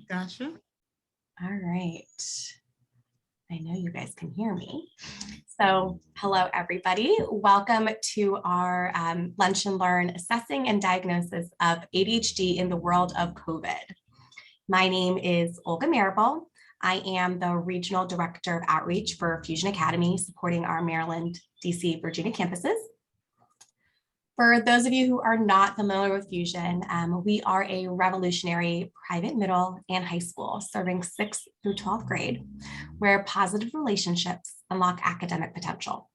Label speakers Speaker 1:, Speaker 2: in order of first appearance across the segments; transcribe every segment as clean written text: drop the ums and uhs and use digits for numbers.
Speaker 1: Gotcha.
Speaker 2: All right. I know you guys can hear me. So hello, everybody. Welcome to our Lunch and Learn Assessing and Diagnosis of ADHD in the World of COVID. My name is Olga Marable. I am the Regional Director of Outreach for Fusion Academy, supporting our Maryland, DC, Virginia campuses. For those of you who are not familiar with Fusion, we are a revolutionary private middle and high school serving 6th through 12th grade, where positive relationships unlock academic potential.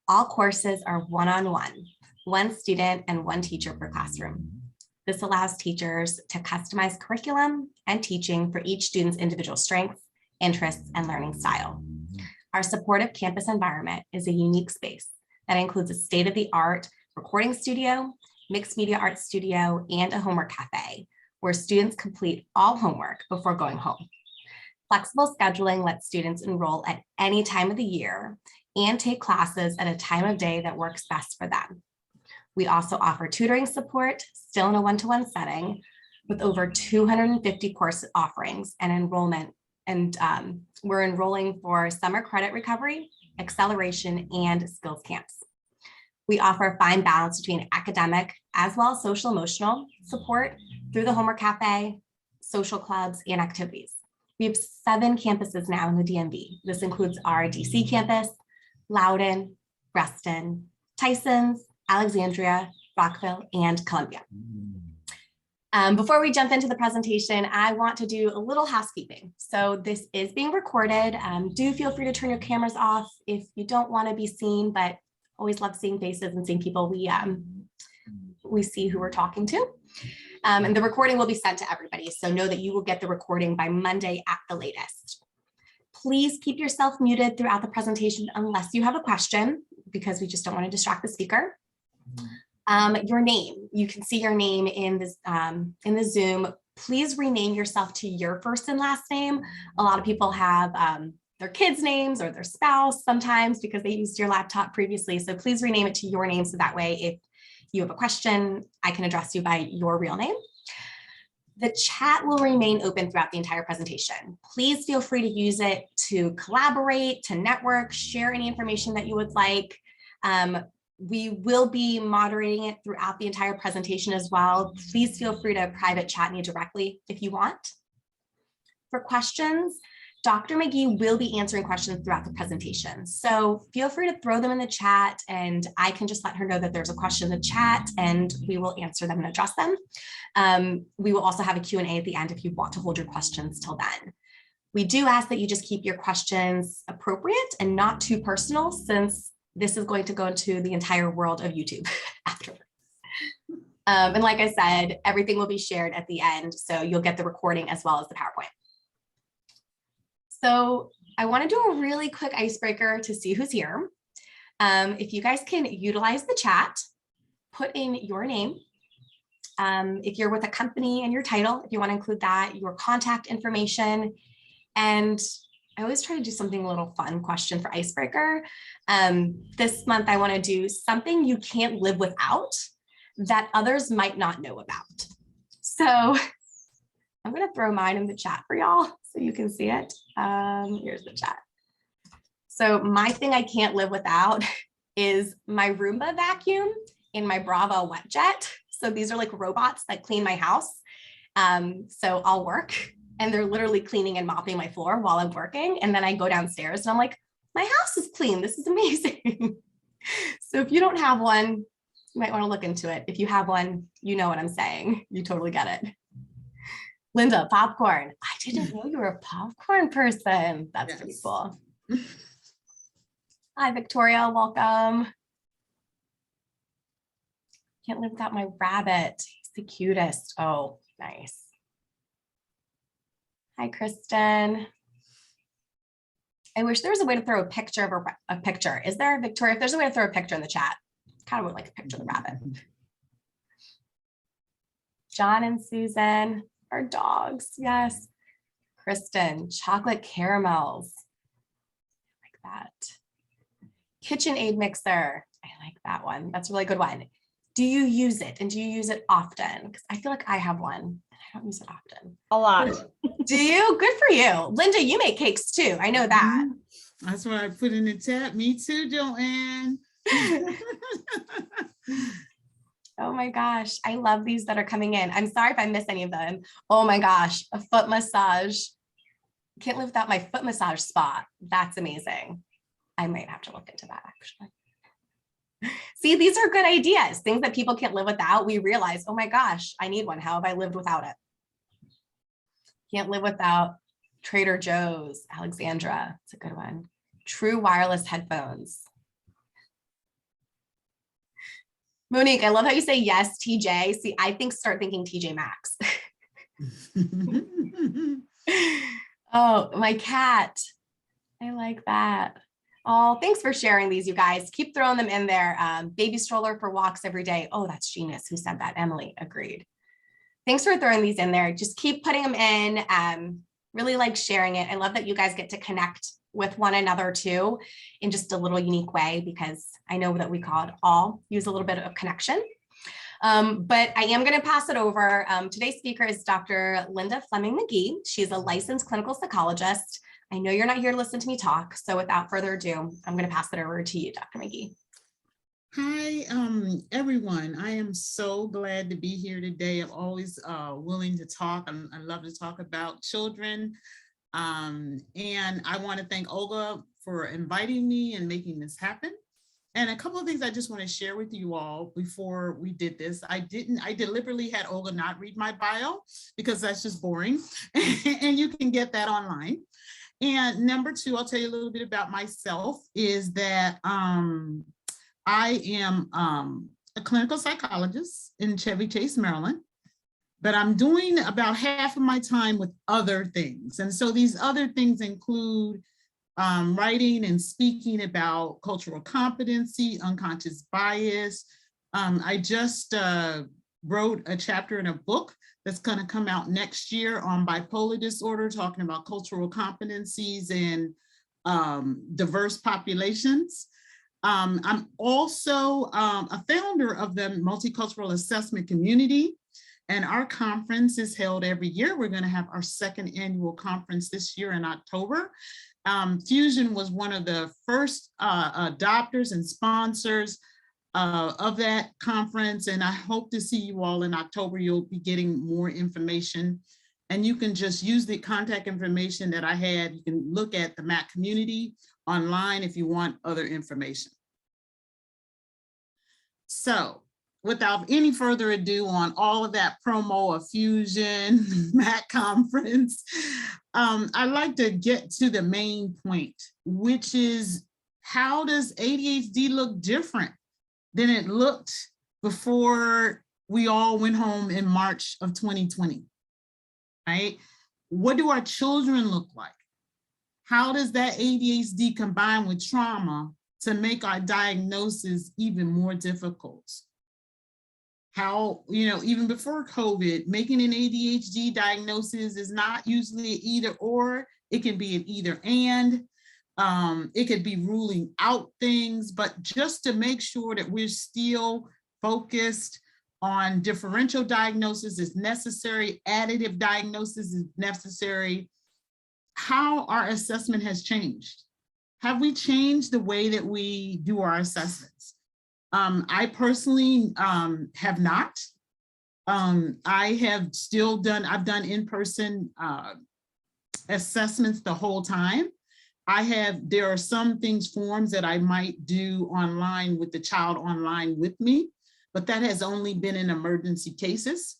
Speaker 2: All courses are one-on-one, one student and one teacher per classroom. This allows teachers to customize curriculum and teaching for each student's individual strengths, interests, and learning style. Our supportive campus environment is a unique space that includes a state-of-the-art recording studio, mixed media arts studio, and a homework cafe where students complete all homework before going home. Flexible scheduling lets students enroll at any time of the year and take classes at a time of day that works best for them. We also offer tutoring support, still in a one-to-one setting, with over 250 course offerings and enrollment. And we're enrolling for summer credit recovery, acceleration, and skills camps. We offer a fine balance between academic as well as social emotional support through the homework cafe, social clubs, and activities. We have 7 campuses now in the DMV. This includes our DC campus, Loudoun, Reston, Tysons, Alexandria, Rockville, and Columbia. Before we jump into the presentation, I want to do a little housekeeping. So this is being recorded. Do feel free to turn your cameras off if you don't want to be seen, but always love seeing faces and seeing people we see who we're talking to. And the recording will be sent to everybody. So know that you will get the recording by Monday at the latest. Please keep yourself muted throughout the presentation unless you have a question, because we just don't want to distract the speaker. Your name, you can see your name in this in the Zoom. Please rename yourself to your first and last name. A lot of people have their kids' names or their spouse sometimes because they used your laptop previously. So please rename it to your name so that way if you have a question, I can address you by your real name. The chat will remain open throughout the entire presentation. Please feel free to use it to collaborate, to network, share any information that you would like. We will be moderating it throughout the entire presentation as well. Please feel free to private chat me directly if you want. For questions, Dr. McGhee will be answering questions throughout the presentation. So feel free to throw them in the chat and I can just let her know that there's a question in the chat and we will answer them and address them. We will also have a Q&A at the end if you want to hold your questions till then. We do ask that you just keep your questions appropriate and not too personal, since this is going to go into the entire world of YouTube afterwards. And like I said, everything will be shared at the end, so you'll get the recording as well as the PowerPoint. So I want to do a really quick icebreaker to see who's here. If you guys can utilize the chat, put in your name. If you're with a company and your title, if you want to include that, your contact information. And I always try to do something a little fun question for icebreaker. This month, I want to do something you can't live without that others might not know about. So I'm going to throw mine in the chat for y'all so you can see it. Here's the chat. So my thing I can't live without is my Roomba vacuum and my Bravo wet jet. So these are like robots that clean my house. So I'll work and they're literally cleaning and mopping my floor while I'm working. And then I go downstairs and I'm like, my house is clean. This is amazing. So if you don't have one, you might want to look into it. If you have one, you know what I'm saying. You totally get it. Linda, popcorn. I didn't know you were a popcorn person. That's pretty cool. Hi, Victoria. Welcome. Can't live without my rabbit. He's the cutest. Oh, nice. Hi, Kristen. I wish there was a way to throw a picture of a picture. Is there, Victoria? If there's a way to throw a picture in the chat, kind of would like a picture of the rabbit. John and Susan, our dogs. Yes. Kristen, chocolate caramels. I like that. KitchenAid mixer. I like that one. That's a really good one. Do you use it? And do you use it often? Because I feel like I have one. I don't use it often.
Speaker 3: A lot.
Speaker 2: Do you? Good for you. Linda, you make cakes too. I know that.
Speaker 1: That's what I put in the chat. Me too, Joanne.
Speaker 2: Oh my gosh. I love these that are coming in. I'm sorry if I miss any of them. Oh my gosh. A foot massage. Can't live without my foot massage spot. That's amazing. I might have to look into that actually. See, these are good ideas. Things that people can't live without. We realize, oh my gosh, I need one. How have I lived without it? Can't live without Trader Joe's. Alexandra. It's a good one. True wireless headphones. Monique, I love how you say yes, TJ. See, I think start thinking TJ Maxx. Oh, my cat. I like that. Oh, thanks for sharing these, you guys. Keep throwing them in there. Baby stroller for walks every day. Oh, that's genius. Who said that? Emily, agreed. Thanks for throwing these in there. Just keep putting them in. Really like sharing it. I love that you guys get to connect with one another too in just a little unique way, because I know that we call it all use a little bit of connection. But I am going to pass it over. Today's speaker is Dr. Linda Fleming McGhee. She's a licensed clinical psychologist. I know you're not here to listen to me talk, so without further ado, I'm going to pass it over to you, Dr. McGhee.
Speaker 1: Hi, everyone. I am so glad to be here today. I'm always willing to talk. I love to talk about children. And I want to thank Olga for inviting me and making this happen. And a couple of things I just want to share with you all before we did this. I deliberately had Olga not read my bio because that's just boring. And you can get that online. And number two, I'll tell you a little bit about myself is that I am a clinical psychologist in Chevy Chase, Maryland. But I'm doing about half of my time with other things. And so these other things include writing and speaking about cultural competency, unconscious bias. I just wrote a chapter in a book that's going to come out next year on bipolar disorder, talking about cultural competencies in diverse populations. I'm also a founder of the Multicultural Assessment Community. And our conference is held every year. We're going to have our second annual conference this year in October. Fusion was one of the first adopters and sponsors of that conference. And I hope to see you all in October. You'll be getting more information. And you can just use the contact information that I had. You can look at the MAC community online if you want other information. So, without any further ado on all of that promo of Fusion, MAC conference, I'd like to get to the main point, which is how does ADHD look different than it looked before we all went home in March of 2020, right? What do our children look like? How does that ADHD combine with trauma to make our diagnosis even more difficult? How, even before COVID, making an ADHD diagnosis is not usually either or, it can be an either and, it could be ruling out things, but just to make sure that we're still focused on differential diagnosis is necessary, additive diagnosis is necessary, how our assessment has changed. Have we changed the way that we do our assessments? I personally have not. I have still done, I've done in-person assessments the whole time. There are some forms that I might do online with the child online with me, but that has only been in emergency cases.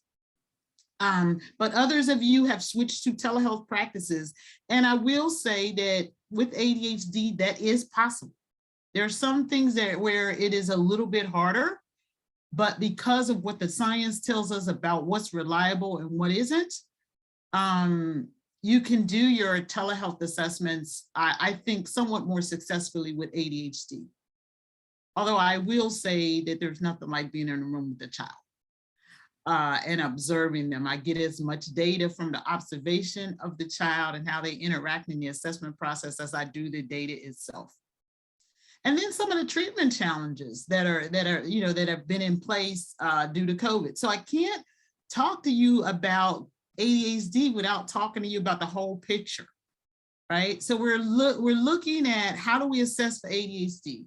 Speaker 1: But others of you have switched to telehealth practices. And I will say that with ADHD, that is possible. There are some things where it is a little bit harder, but because of what the science tells us about what's reliable and what isn't, you can do your telehealth assessments, I think, somewhat more successfully with ADHD. Although I will say that there's nothing like being in a room with a child and observing them. I get as much data from the observation of the child and how they interact in the assessment process as I do the data itself. And then some of the treatment challenges that have been in place due to COVID. So I can't talk to you about ADHD without talking to you about the whole picture, right? So we're looking at how do we assess for ADHD,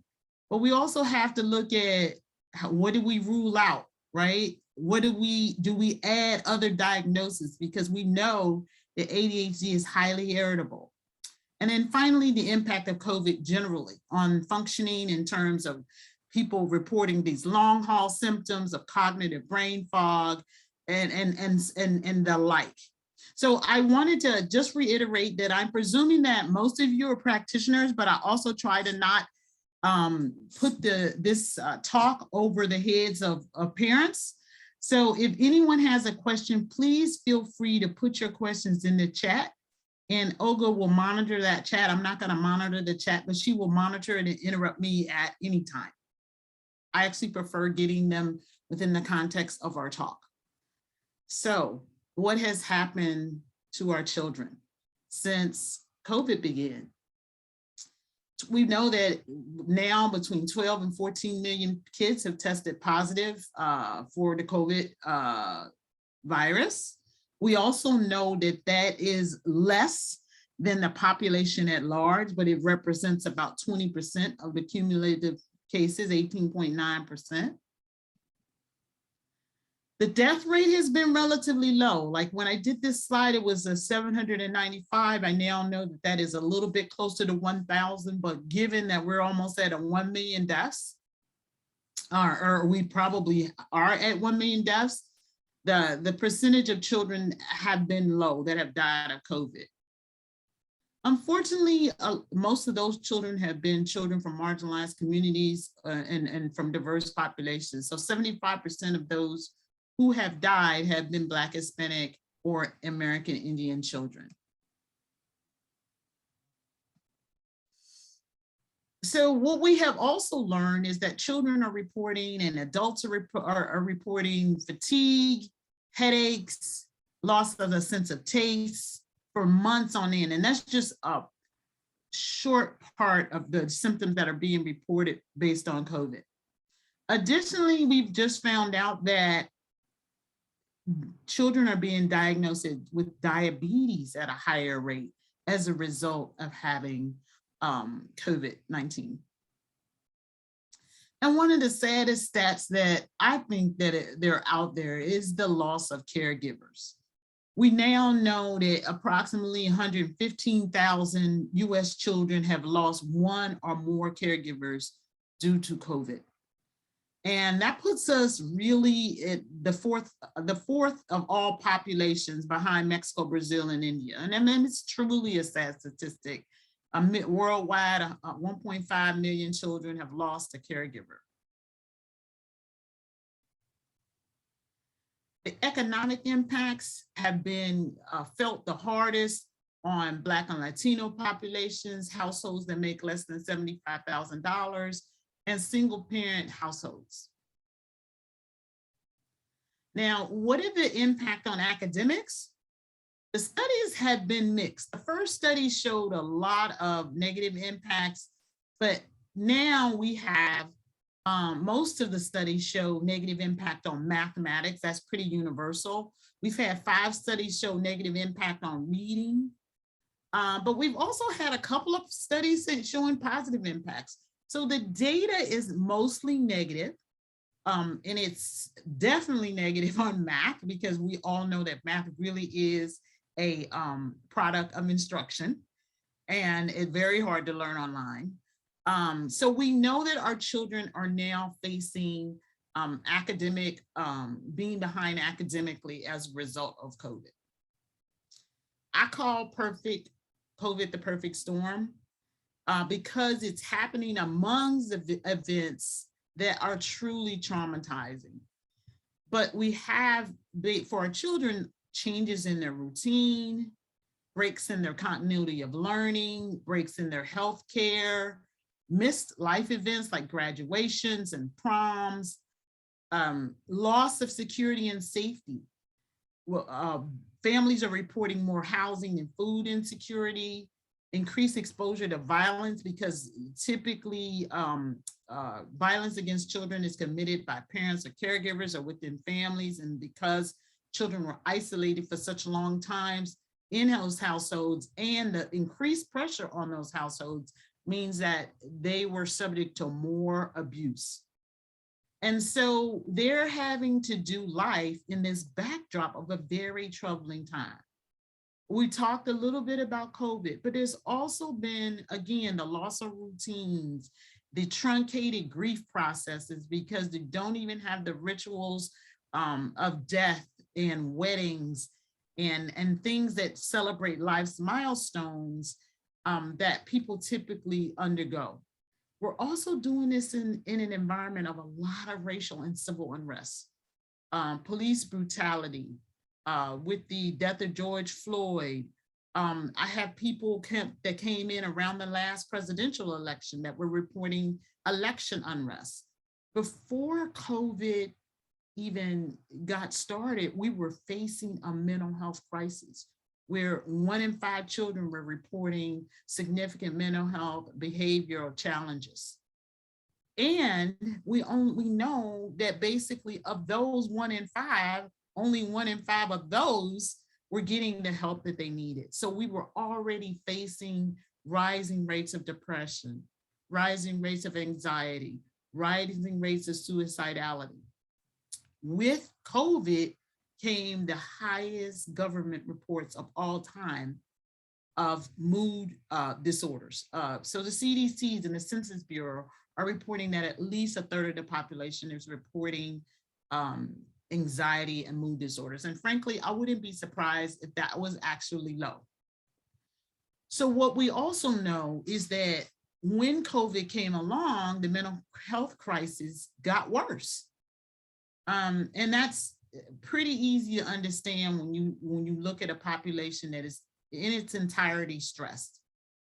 Speaker 1: but we also have to look at what do we rule out, right? What do we add other diagnoses, because we know that ADHD is highly heritable. And then finally, the impact of COVID generally on functioning in terms of people reporting these long haul symptoms of cognitive brain fog and the like. So I wanted to just reiterate that I'm presuming that most of you are practitioners, but I also try to not put this talk over the heads of parents. So if anyone has a question, please feel free to put your questions in the chat, and Olga will monitor that chat. I'm not going to monitor the chat, but she will monitor it and interrupt me at any time. I actually prefer getting them within the context of our talk. So what has happened to our children since COVID began? We know that now between 12 and 14 million kids have tested positive for the COVID virus. We also know that that is less than the population at large, but it represents about 20% of the cumulative cases, 18.9%. The death rate has been relatively low. Like when I did this slide, it was a 795. I now know that that is a little bit closer to 1,000, but given that we're almost at a 1 million deaths, or we probably are at 1 million deaths, the percentage of children have been low that have died of COVID. Unfortunately, most of those children have been children from marginalized communities and from diverse populations. So 75% of those who have died have been Black, Hispanic, or American Indian children. So what we have also learned is that children are reporting and adults are reporting fatigue, headaches, loss of a sense of taste for months on end. And that's just a short part of the symptoms that are being reported based on COVID. Additionally, we've just found out that children are being diagnosed with diabetes at a higher rate as a result of having COVID-19. And one of the saddest stats that I think that they're out there is the loss of caregivers. We now know that approximately 115,000 US children have lost one or more caregivers due to COVID. And that puts us really at the fourth of all populations behind Mexico, Brazil, and India. And I mean, it's truly a sad statistic. Worldwide, 1.5 million children have lost a caregiver. The economic impacts have been felt the hardest on Black and Latino populations, households that make less than $75,000, and single parent households. Now, what is the impact on academics? The studies have been mixed. The first study showed a lot of negative impacts, but now we have most of the studies show negative impact on mathematics. That's pretty universal. We've had 5 studies show negative impact on reading, but we've also had a couple of studies showing positive impacts. So the data is mostly negative, and it's definitely negative on math, because we all know that math really is a product of instruction, and it's very hard to learn online. So we know that our children are now facing academic, being behind academically as a result of COVID. I call COVID the perfect storm. Because it's happening amongst the events that are truly traumatizing. But we have, for our children, changes in their routine, breaks in their continuity of learning, breaks in their health care, missed life events like graduations and proms, loss of security and safety. Families are reporting more housing and food insecurity, increased exposure to violence, because typically violence against children is committed by parents or caregivers or within families. And because children were isolated for such long times in those households, and the increased pressure on those households means that they were subject to more abuse. And so they're having to do life in this backdrop of a very troubling time. We talked a little bit about COVID, but there's also been, again, the loss of routines, the truncated grief processes, because they don't even have the rituals of death and weddings and things that celebrate life's milestones that people typically undergo. We're also doing this in an environment of a lot of racial and civil unrest, police brutality, with the death of George Floyd. I have people that came in around the last presidential election that were reporting election unrest. Before COVID even got started, we were facing a mental health crisis where 1 in 5 children were reporting significant mental health behavioral challenges. And we know that basically of those 1 in 5, only 1 in 5 of those were getting the help that they needed. So we were already facing rising rates of depression, rising rates of anxiety, rising rates of suicidality. With COVID came the highest government reports of all time of mood disorders. So the CDCs and the Census Bureau are reporting that at least a third of the population is reporting anxiety and mood disorders. And frankly, I wouldn't be surprised if that was actually low. So what we also know is that when COVID came along, the mental health crisis got worse. And that's pretty easy to understand when you look at a population that is in its entirety stressed.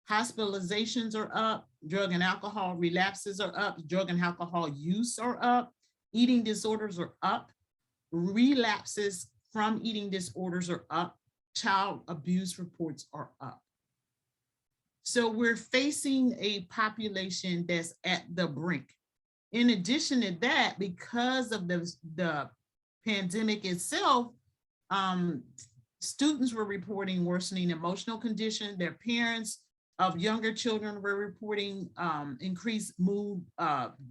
Speaker 1: Hospitalizations are up, drug and alcohol relapses are up, drug and alcohol use are up, eating disorders are up, relapses from eating disorders are up, child abuse reports are up. So we're facing a population that's at the brink. In addition to that, because of the pandemic itself, students were reporting worsening emotional condition. Their parents of younger children were reporting increased mood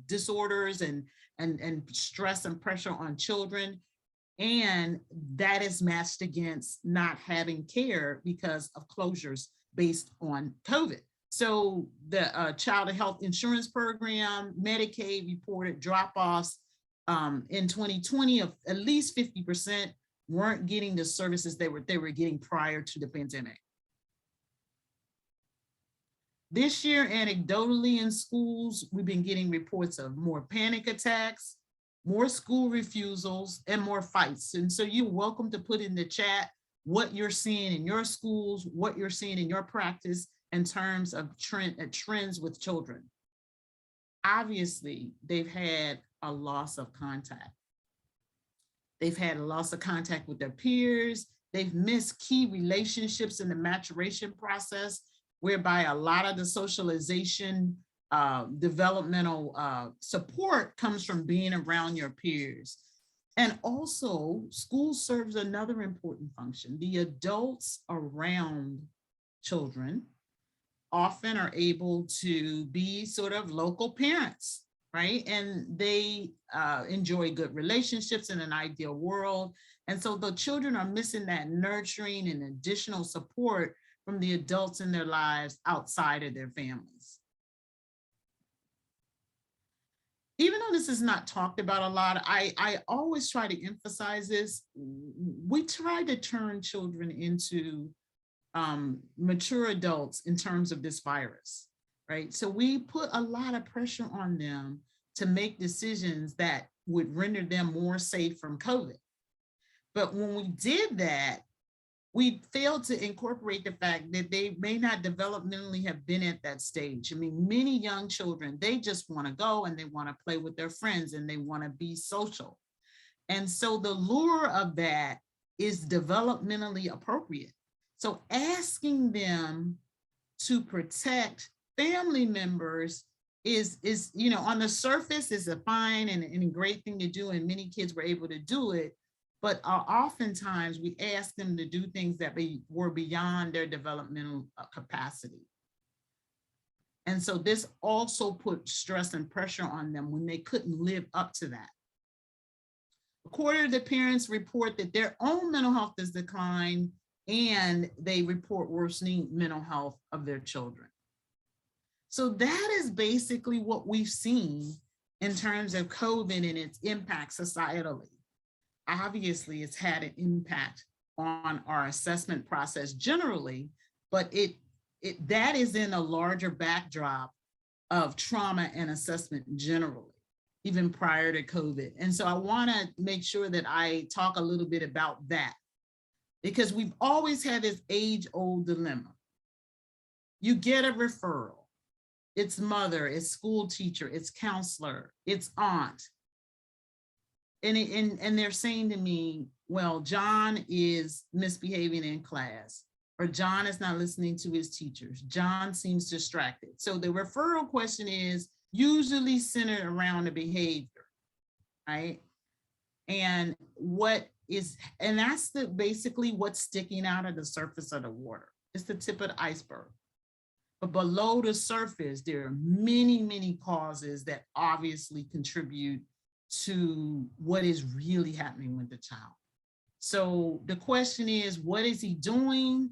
Speaker 1: disorders and stress and pressure on children. And that is matched against not having care because of closures based on COVID. So the Child Health Insurance Program, Medicaid reported drop-offs in 2020 of at least 50% weren't getting the services they were getting prior to the pandemic. This year, anecdotally in schools, we've been getting reports of more panic attacks, more school refusals, and more fights. And so you're welcome to put in the chat what you're seeing in your schools, what you're seeing in your practice in terms of trends with children. Obviously, they've had a loss of contact. They've had a loss of contact with their peers. They've missed key relationships in the maturation process, whereby a lot of the socialization, developmental support comes from being around your peers. And also, school serves another important function. The adults around children often are able to be sort of local parents, right? And they enjoy good relationships in an ideal world. And so the children are missing that nurturing and additional support from the adults in their lives outside of their families. Even though this is not talked about a lot, I always try to emphasize this. We try to turn children into mature adults in terms of this virus, right? So we put a lot of pressure on them to make decisions that would render them more safe from COVID. But when we did that, we failed to incorporate the fact that they may not developmentally have been at that stage. I mean, many young children, they just want to go and they want to play with their friends and they want to be social. And so the lure of that is developmentally appropriate. So asking them to protect family members is on the surface is a fine and a great thing to do, and many kids were able to do it. but oftentimes we ask them to do things that were beyond their developmental capacity. And so this also put stress and pressure on them when they couldn't live up to that. A quarter of the parents report that their own mental health has declined, and they report worsening mental health of their children. So that is basically what we've seen in terms of COVID and its impact societally. Obviously, it's had an impact on our assessment process generally, but that is in a larger backdrop of trauma and assessment generally, even prior to COVID. And so I want to make sure that I talk a little bit about that, because we've always had this age-old dilemma. You get a referral. It's mother, it's school teacher, it's counselor, it's aunt. And they're saying to me, well, John is misbehaving in class, or John is not listening to his teachers. John seems distracted. So the referral question is usually centered around the behavior, right? And that's basically what's sticking out of the surface of the water. It's the tip of the iceberg. But below the surface, there are many, many causes that obviously contribute to what is really happening with the child. So the question is, what is he doing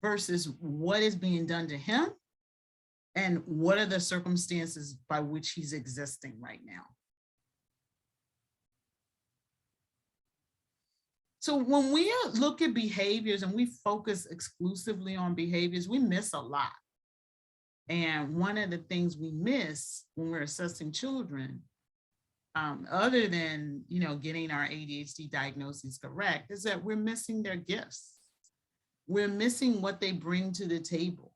Speaker 1: versus what is being done to him? And what are the circumstances by which he's existing right now? So when we look at behaviors and we focus exclusively on behaviors, we miss a lot. And one of the things we miss when we're assessing children, other than getting our ADHD diagnoses correct, is that we're missing their gifts. We're missing what they bring to the table.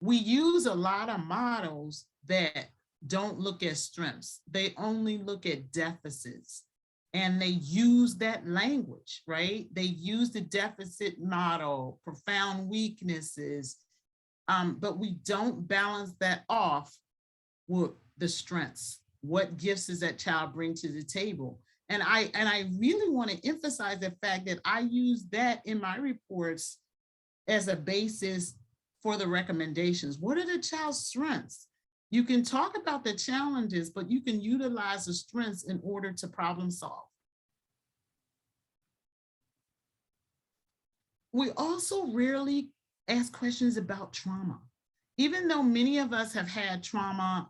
Speaker 1: We use a lot of models that don't look at strengths. They only look at deficits. And they use that language, right? They use the deficit model, profound weaknesses, but we don't balance that off with the strengths. What gifts does that child bring to the table? And I really want to emphasize the fact that I use that in my reports as a basis for the recommendations. What are the child's strengths? You can talk about the challenges, but you can utilize the strengths in order to problem solve. We also rarely ask questions about trauma. Even though many of us have had trauma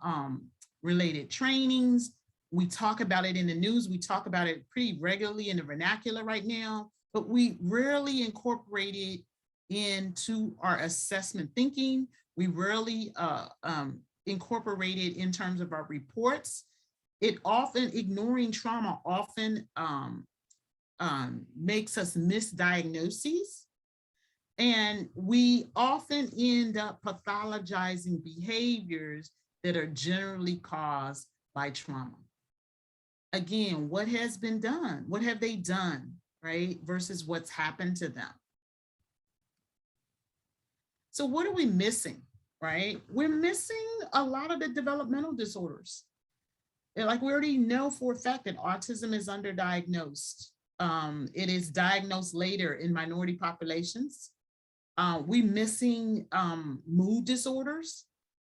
Speaker 1: related trainings, we talk about it in the news, we talk about it pretty regularly in the vernacular right now, but we rarely incorporate it into our assessment thinking. We rarely incorporate it in terms of our reports. Ignoring trauma often makes us miss diagnoses. And we often end up pathologizing behaviors that are generally caused by trauma. Again, what has been done? What have they done, right? Versus what's happened to them. So what are we missing, right? We're missing a lot of the developmental disorders. Like we already know for a fact that autism is underdiagnosed. It is diagnosed later in minority populations. We're missing mood disorders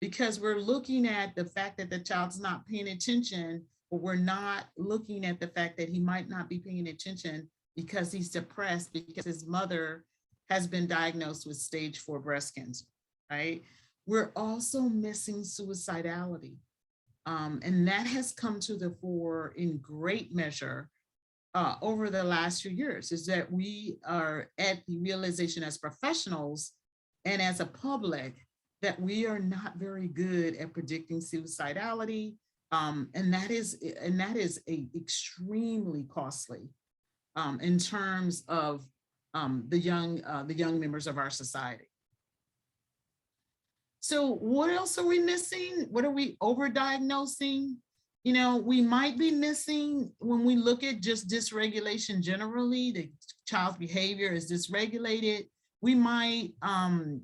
Speaker 1: because we're looking at the fact that the child's not paying attention, but we're not looking at the fact that he might not be paying attention because he's depressed because his mother has been diagnosed with stage 4 breast cancer, right? We're also missing suicidality. And that has come to the fore in great measure over the last few years, is that we are at the realization as professionals and as a public that we are not very good at predicting suicidality. And that is extremely costly in terms of the young members of our society. So what else are we missing? What are we overdiagnosing? We might be missing when we look at just dysregulation generally, the child's behavior is dysregulated. We might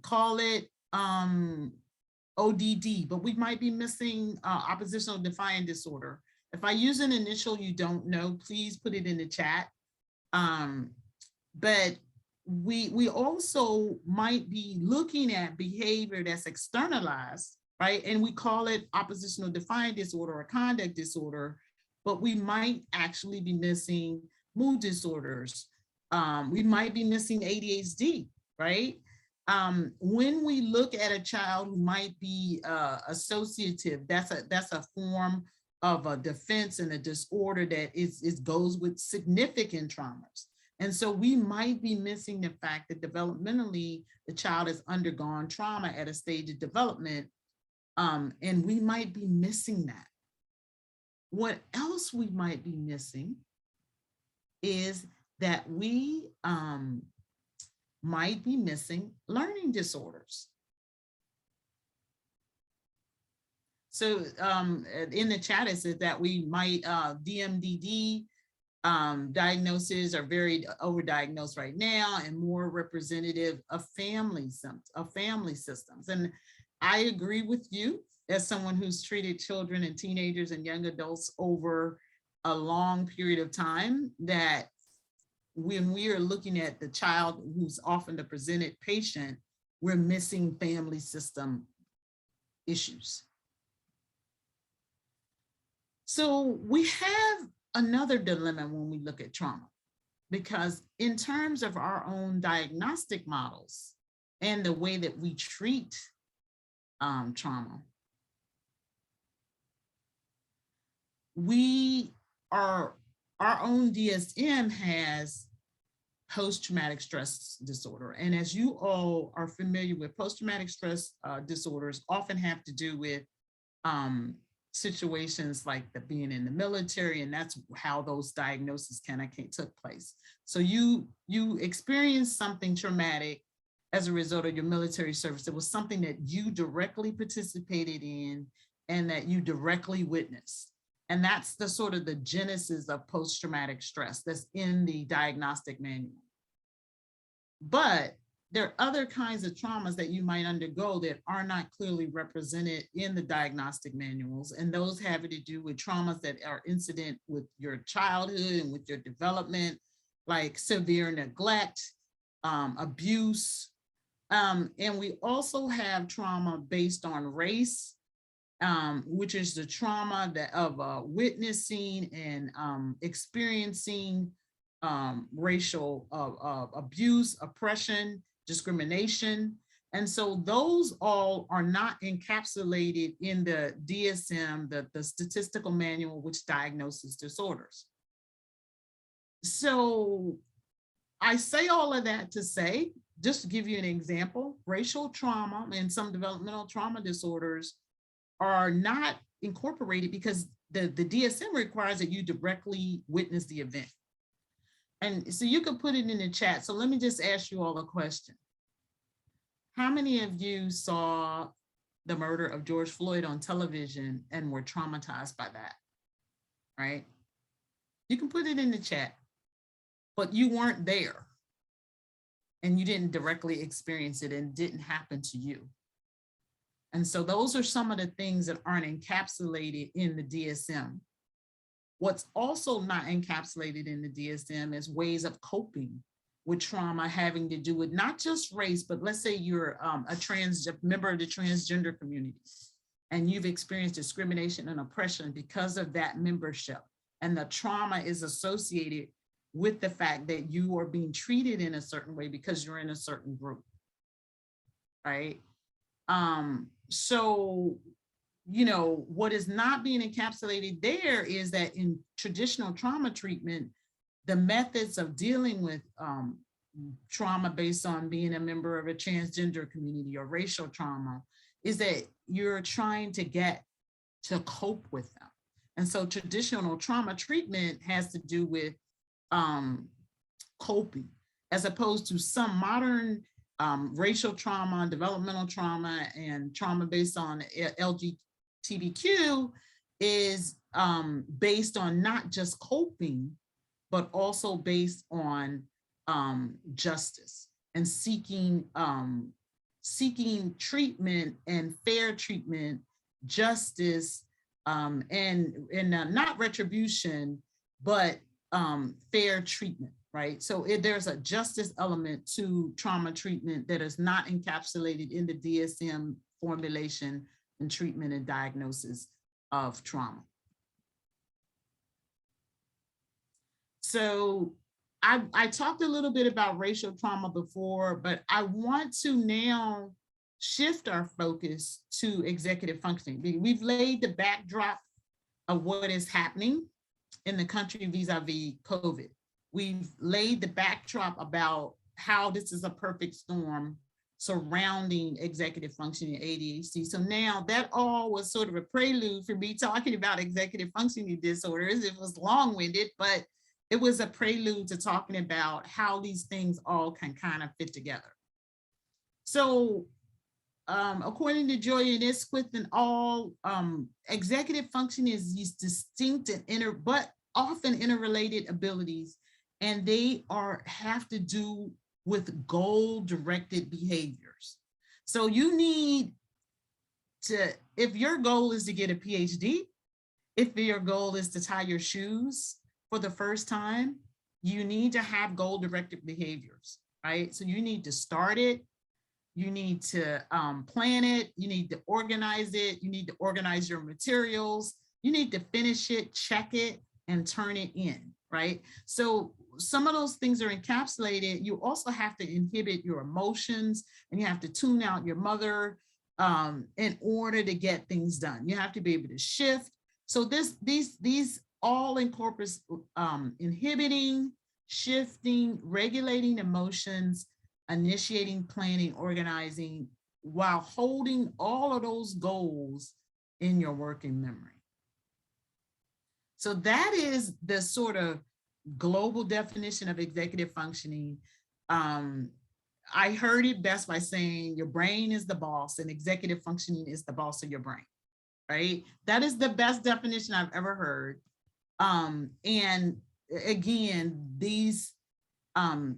Speaker 1: call it ODD, but we might be missing oppositional defiant disorder. If I use an initial you don't know, please put it in the chat. But we also might be looking at behavior that's externalized, right? And we call it oppositional defiant disorder or conduct disorder, but we might actually be missing mood disorders. We might be missing ADHD, right? When we look at a child who might be associative, that's a form of a defense and a disorder that goes with significant traumas. And so we might be missing the fact that developmentally the child has undergone trauma at a stage of development, and we might be missing that. What else we might be missing is that we might be missing learning disorders. So in the chat, it says that we might DMDD diagnoses are very overdiagnosed right now and more representative of family systems. And I agree with you as someone who's treated children and teenagers and young adults over a long period of time, that when we are looking at the child who's often the presented patient, we're missing family system issues. So we have another dilemma when we look at trauma, because in terms of our own diagnostic models and the way that we treat trauma, our own DSM has post-traumatic stress disorder. And as you all are familiar with, post-traumatic stress disorders often have to do with situations like being in the military, and that's how those diagnoses kind of took place. So you experienced something traumatic as a result of your military service. It was something that you directly participated in and that you directly witnessed. And that's the sort of the genesis of post-traumatic stress that's in the diagnostic manual. But there are other kinds of traumas that you might undergo that are not clearly represented in the diagnostic manuals. And those have to do with traumas that are incident with your childhood and with your development, like severe neglect, abuse. And we also have trauma based on race, which is the trauma of witnessing and experiencing racial abuse, oppression, discrimination. And so those all are not encapsulated in the DSM, the statistical manual, which diagnoses disorders. So I say all of that to say, just to give you an example, racial trauma and some developmental trauma disorders are not incorporated because the DSM requires that you directly witness the event. And so you can put it in the chat. So let me just ask you all a question. How many of you saw the murder of George Floyd on television and were traumatized by that, right? You can put it in the chat, but you weren't there and you didn't directly experience it and it didn't happen to you. And so those are some of the things that aren't encapsulated in the DSM. What's also not encapsulated in the DSM is ways of coping with trauma having to do with not just race, but let's say you're a member of the transgender community and you've experienced discrimination and oppression because of that membership. And the trauma is associated with the fact that you are being treated in a certain way because you're in a certain group, right? So, you know, what is not being encapsulated there is that in traditional trauma treatment, the methods of dealing with trauma based on being a member of a transgender community or racial trauma is that you're trying to get to cope with them. And so traditional trauma treatment has to do with coping, as opposed to some modern racial trauma, developmental trauma, and trauma based on LGBTQ is based on not just coping, but also based on justice and seeking treatment and fair treatment, justice, and not retribution, but fair treatment, right? So there's a justice element to trauma treatment that is not encapsulated in the DSM formulation and treatment and diagnosis of trauma. So I talked a little bit about racial trauma before, but I want to now shift our focus to executive functioning. We've laid the backdrop of what is happening in the country vis-a-vis COVID. We've laid the backdrop about how this is a perfect storm surrounding executive functioning ADHD. So now that all was sort of a prelude for me talking about executive functioning disorders. It was long-winded, but it was a prelude to talking about how these things all can kind of fit together. So according to Joy Isquith and all, executive functioning is these distinct and but often interrelated abilities, and they have to do with goal-directed behaviors. So you need to, if your goal is to get a PhD, if your goal is to tie your shoes for the first time, you need to have goal-directed behaviors, right? So you need to start it, you need to plan it, you need to organize it, you need to organize your materials, you need to finish it, check it, and turn it in, right? So some of those things are encapsulated. You also have to inhibit your emotions, and you have to tune out your mother in order to get things done. You have to be able to shift. So these all incorporate inhibiting, shifting, regulating emotions, initiating, planning, organizing, while holding all of those goals in your working memory. So that is the sort of global definition of executive functioning. I heard it best by saying your brain is the boss and executive functioning is the boss of your brain, right? That is the best definition I've ever heard. And again, these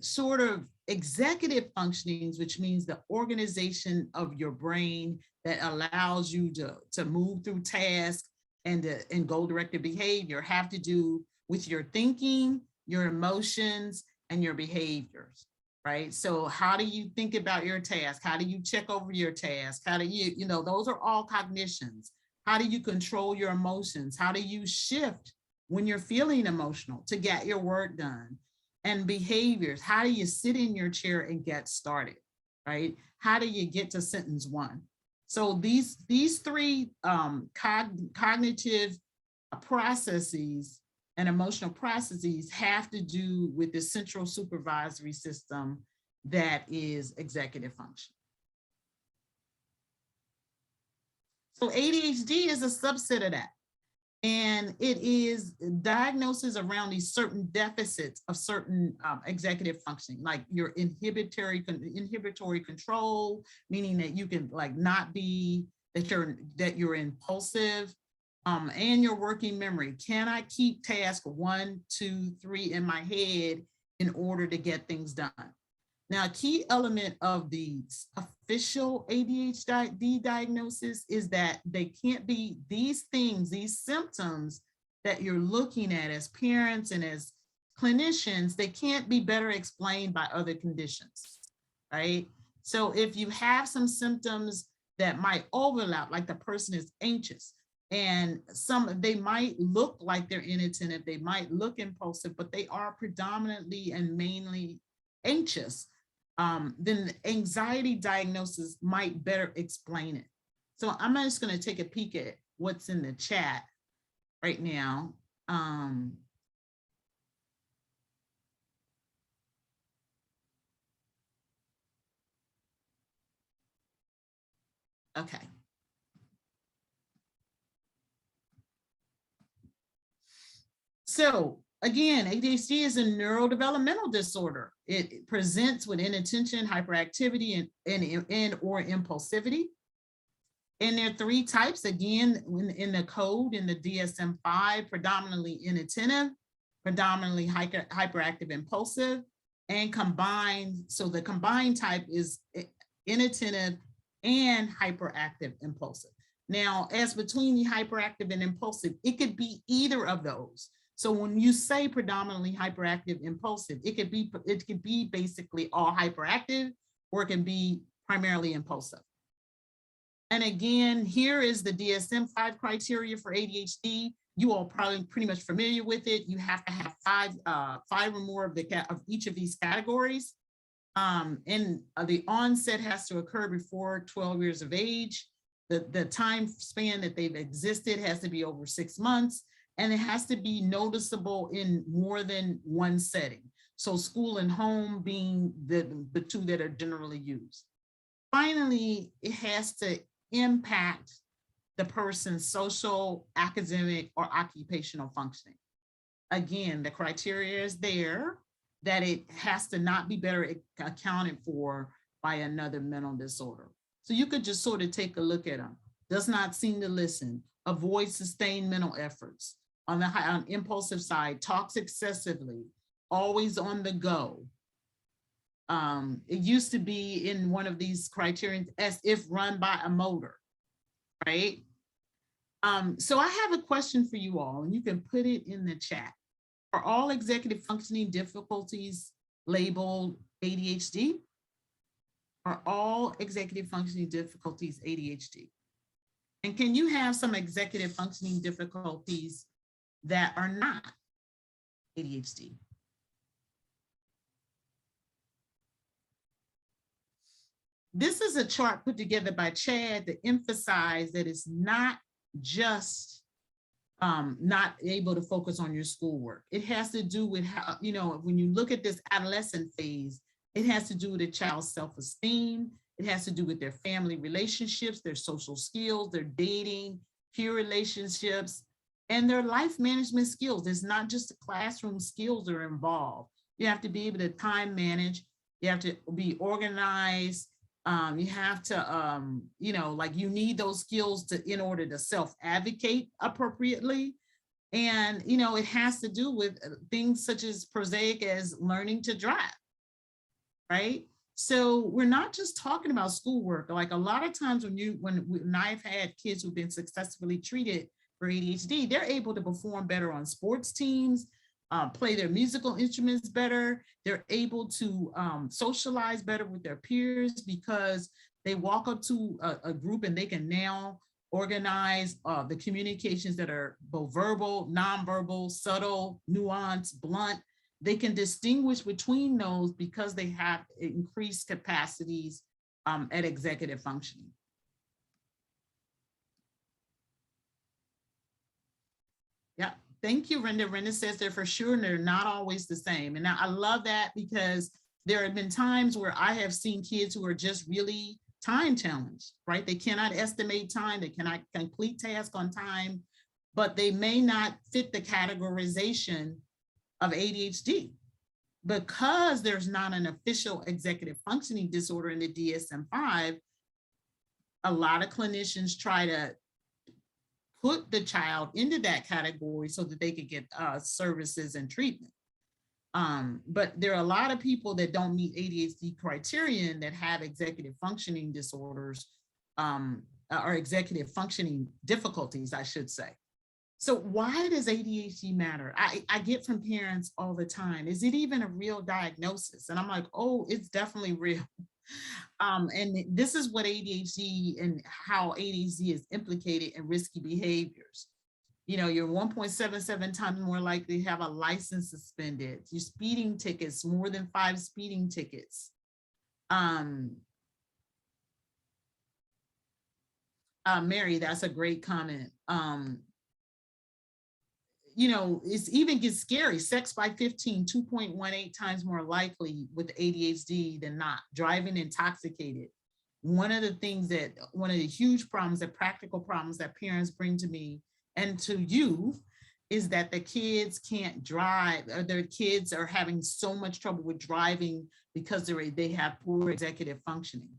Speaker 1: sort of executive functionings, which means the organization of your brain that allows you to move through tasks and goal-directed behavior, have to do with your thinking, your emotions, and your behaviors, right? So how do you think about your task? How do you check over your task? How do you those are all cognitions. How do you control your emotions? How do you shift when you're feeling emotional to get your work done? And behaviors, how do you sit in your chair and get started, right? How do you get to sentence one? So these three cognitive processes and emotional processes have to do with the central supervisory system that is executive function. So ADHD is a subset of that. And it is diagnosis around these certain deficits of certain executive functioning, like your inhibitory control, meaning that you can not be, that you're impulsive, and your working memory. Can I keep task 1, 2, 3 in my head in order to get things done? Now, a key element of the official ADHD diagnosis is that they can't be these things, these symptoms that you're looking at as parents and as clinicians, they can't be better explained by other conditions, right? So if you have some symptoms that might overlap, like the person is anxious, and they might look like they're inattentive, they might look impulsive, but they are predominantly and mainly anxious, then anxiety diagnosis might better explain it. So I'm just going to take a peek at what's in the chat right now. Okay. So again, ADHD is a neurodevelopmental disorder. It presents with inattention, hyperactivity, and or impulsivity. And there are 3 types, again, in the code, in the DSM-5, predominantly inattentive, predominantly hyperactive, impulsive, and combined. So the combined type is inattentive and hyperactive, impulsive. Now, as between the hyperactive and impulsive, it could be either of those. So when you say predominantly hyperactive impulsive, it could be basically all hyperactive, or it can be primarily impulsive. And again, here is the DSM-5 criteria for ADHD. You all probably pretty much familiar with it. You have to have five or more of each of these categories. And the onset has to occur before 12 years of age. The time span that they've existed has to be over 6 months, and it has to be noticeable in more than one setting. So school and home being the two that are generally used. Finally, it has to impact the person's social, academic, or occupational functioning. Again, the criteria is there that it has to not be better accounted for by another mental disorder. So you could just sort of take a look at them. Does not seem to listen, avoid sustained mental efforts. On the impulsive side, talks excessively, always on the go. It used to be in one of these criteria as if run by a motor, right? So I have a question for you all, and you can put it in the chat. Are all executive functioning difficulties labeled ADHD? Are all executive functioning difficulties ADHD? And can you have some executive functioning difficulties that are not ADHD? This is a chart put together by Chad to emphasize that it's not just not able to focus on your schoolwork. It has to do with how, when you look at this adolescent phase, it has to do with a child's self-esteem. It has to do with their family relationships, their social skills, their dating, peer relationships, and their life management skills. It's not just the classroom skills that are involved. You have to be able to time manage. You have to be organized. You have to, you need those skills in order to self-advocate appropriately. And, it has to do with things such as prosaic as learning to drive, right? So we're not just talking about schoolwork. Like a lot of times when I've had kids who've been successfully treated for ADHD, they're able to perform better on sports teams, play their musical instruments better. They're able to socialize better with their peers because they walk up to a group and they can now organize the communications that are both verbal, nonverbal, subtle, nuanced, blunt. They can distinguish between those because they have increased capacities at executive functioning. Yeah. Thank you, Renda. Renda says they're for sure, and they're not always the same. And I love that because there have been times where I have seen kids who are just really time challenged, right? They cannot estimate time, they cannot complete tasks on time, but they may not fit the categorization of ADHD because there's not an official executive functioning disorder in the DSM-5. A lot of clinicians try to put the child into that category so that they could get services and treatment. But there are a lot of people that don't meet ADHD criterion that have executive functioning disorders or executive functioning difficulties, I should say. So why does ADHD matter? I get from parents all the time, is it even a real diagnosis? And I'm like, oh, it's definitely real. And this is what ADHD and how ADHD is implicated in risky behaviors. You're 1.77 times more likely to have a license suspended. Your speeding tickets, more than 5 speeding tickets. Mary, that's a great comment. It even gets scary. Sex by 15, 2.18 times more likely with ADHD than not. Driving intoxicated. One of the huge problems, the practical problems that parents bring to me and to you is that the kids can't drive, or their kids are having so much trouble with driving because they have poor executive functioning.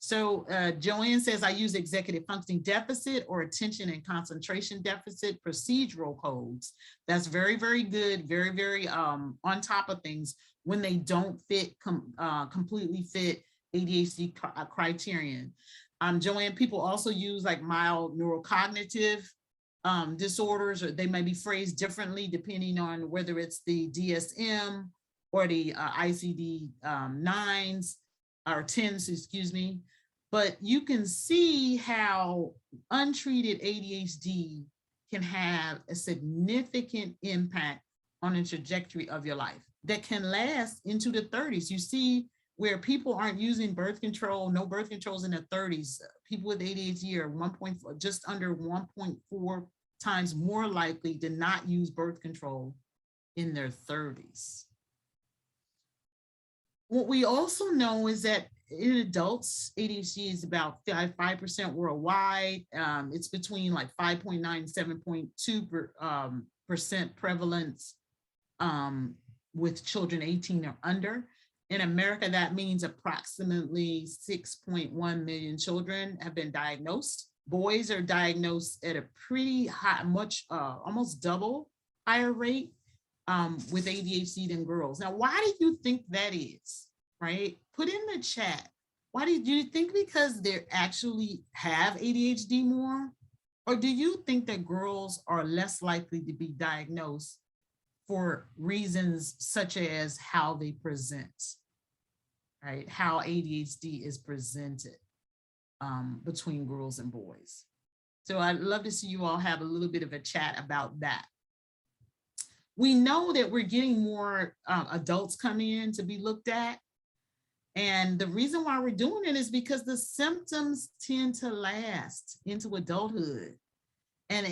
Speaker 1: So Joanne says, I use executive functioning deficit or attention and concentration deficit procedural codes. That's very, very good. Very, very on top of things when they don't completely fit ADHD criterion. Joanne, people also use like mild neurocognitive disorders, or they may be phrased differently depending on whether it's the DSM or the ICD 9s or 10s, excuse me. But you can see how untreated ADHD can have a significant impact on the trajectory of your life that can last into the 30s. You see where people aren't using birth control, no birth controls in their 30s. People with ADHD are 1.4, just under 1.4 times more likely to not use birth control in their 30s. What we also know is that in adults, ADHD is about 5% worldwide. It's between like 5.9 and 7.2% prevalence with children 18 or under. In America, that means approximately 6.1 million children have been diagnosed. Boys are diagnosed at a pretty high, almost double higher rate with ADHD than girls. Now, why do you think that is, right? Put in the chat. Why do you think because they actually have ADHD more? Or do you think that girls are less likely to be diagnosed for reasons such as how they present, right? How ADHD is presented between girls and boys. So I'd love to see you all have a little bit of a chat about that. We know that we're getting more adults coming in to be looked at. And the reason why we're doing it is because the symptoms tend to last into adulthood. And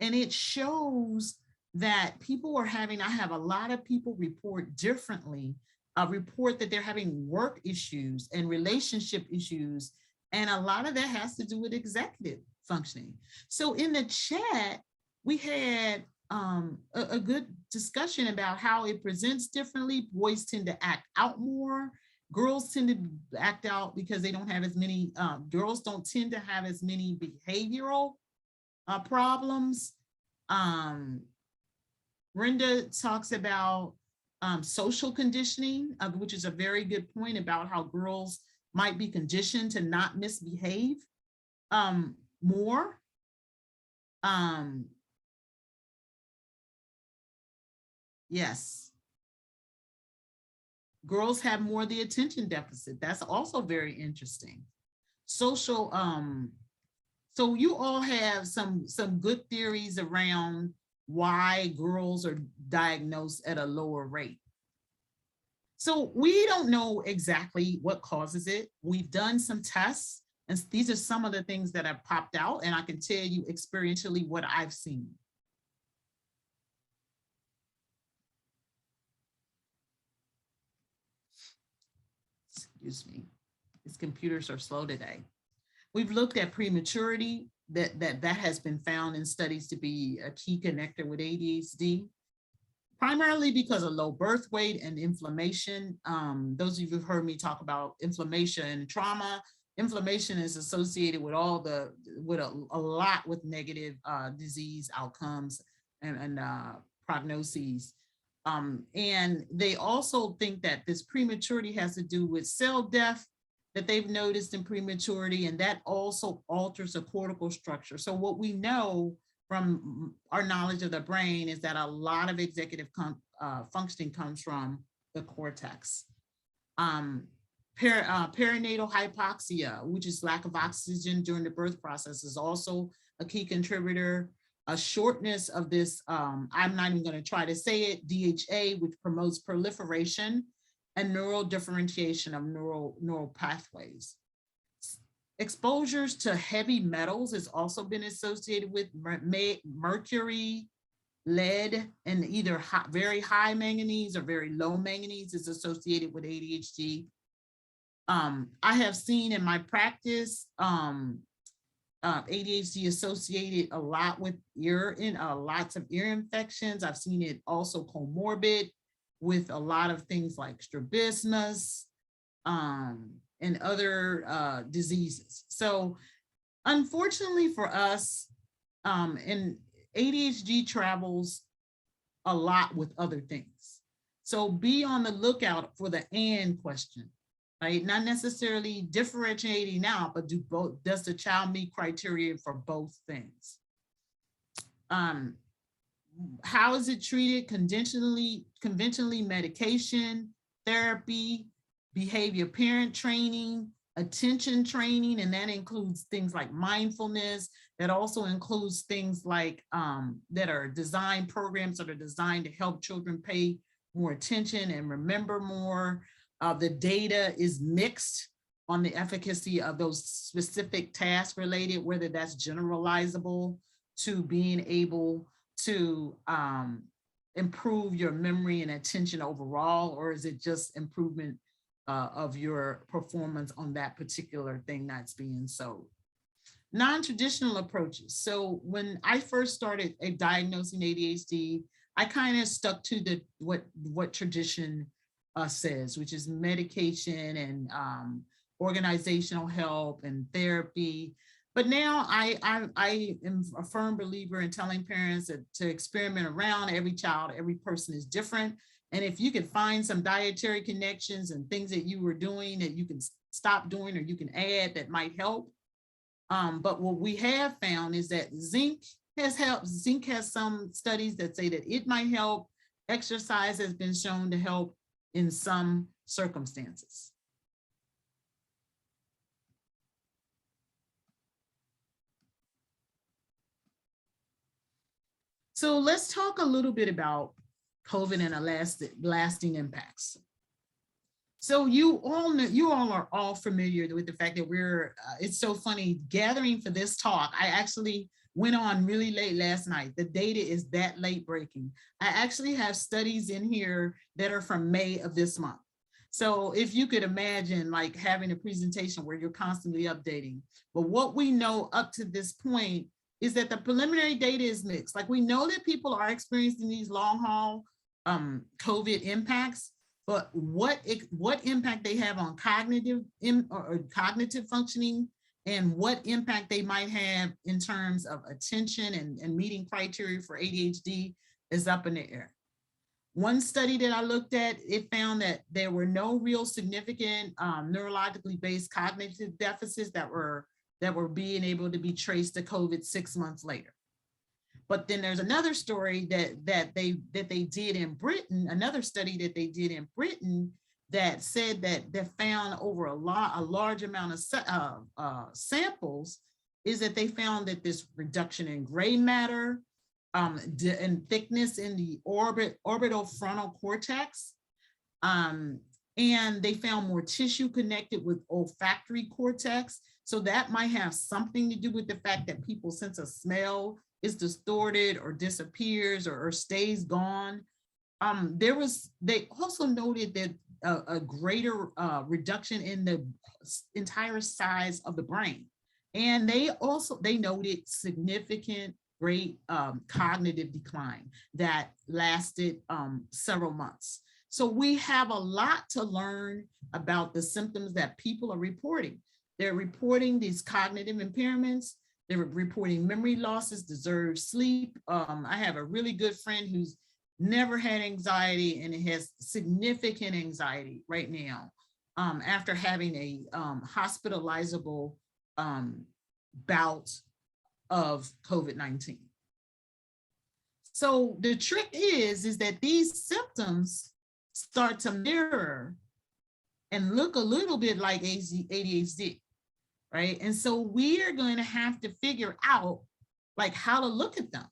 Speaker 1: it shows that people are having, I have a lot of people report differently, report that they're having work issues and relationship issues. And a lot of that has to do with executive functioning. So in the chat, we had a good discussion about how it presents differently. Boys tend to act out more. Girls tend to act out because they don't have as many, girls don't tend to have as many behavioral problems. Brenda talks about social conditioning, which is a very good point about how girls might be conditioned to not misbehave more. Yes. Girls have more of the attention deficit. That's also very interesting. Social, so you all have some good theories around why girls are diagnosed at a lower rate. So we don't know exactly what causes it. We've done some tests, and these are some of the things that have popped out, and I can tell you experientially what I've seen. Excuse me, these computers are slow today. We've looked at prematurity, that has been found in studies to be a key connector with ADHD, primarily because of low birth weight and inflammation. Those of you who've heard me talk about inflammation and trauma, inflammation is associated with a lot with negative disease outcomes and prognoses. And they also think that this prematurity has to do with cell death that they've noticed in prematurity, and that also alters the cortical structure. So what we know from our knowledge of the brain is that a lot of executive functioning comes from the cortex. Perinatal hypoxia, which is lack of oxygen during the birth process, is also a key contributor. A shortness of this, I'm not even going to try to say it, DHA, which promotes proliferation and neural differentiation of neural pathways. Exposures to heavy metals has also been associated with mercury, lead, and either very high manganese or very low manganese is associated with ADHD. I have seen in my practice ADHD associated a lot with lots of ear infections. I've seen it also comorbid with a lot of things like strabismus and other diseases. So unfortunately for us, and ADHD travels a lot with other things. So be on the lookout for the and question. right? Not necessarily differentiating out, but does the child meet criteria for both things? How is it treated? Conventionally, medication, therapy, behavior parent training, attention training, and that includes things like mindfulness. That also includes things like that are design programs that are designed to help children pay more attention and remember more. The data is mixed on the efficacy of those specific task related, whether that's generalizable to being able to improve your memory and attention overall, or is it just improvement of your performance on that particular thing that's being sold? Non-traditional approaches. So when I first started diagnosing ADHD, I kind of stuck to the what tradition says, which is medication and organizational help and therapy. But now I am a firm believer in telling parents that to experiment around. Every child, every person is different. And if you can find some dietary connections and things that you were doing that you can stop doing or you can add that might help. But what we have found is that zinc has helped. Zinc has some studies that say that it might help. Exercise has been shown to help in some circumstances. So let's talk a little bit about COVID and lasting impacts. So you all are all familiar with the fact that it's so funny gathering for this talk. I actually went on really late last night. The data is that late breaking. I actually have studies in here that are from May of this month. So if you could imagine like having a presentation where you're constantly updating, but what we know up to this point is that the preliminary data is mixed. Like we know that people are experiencing these long haul COVID impacts, but what impact they have on cognitive functioning and what impact they might have in terms of attention and meeting criteria for ADHD is up in the air. One study that I looked at, it found that there were no real significant neurologically based cognitive deficits that were being able to be traced to COVID 6 months later. But then there's another story that they did in Britain, another study that they did in Britain that said that found over a large amount of samples is that they found that this reduction in gray matter and thickness in the orbital frontal cortex, and they found more tissue connected with olfactory cortex. So that might have something to do with the fact that people's sense of smell is distorted or disappears or stays gone. They also noted that a greater reduction in the entire size of the brain. And they noted significant great cognitive decline that lasted several months. So we have a lot to learn about the symptoms that people are reporting. They're reporting these cognitive impairments. They're reporting memory losses, disturbed sleep. I have a really good friend who's never had anxiety and has significant anxiety right now after having a hospitalizable bout of COVID-19. So the trick is that these symptoms start to mirror and look a little bit like ADHD, right? And so we are going to have to figure out like how to look at them.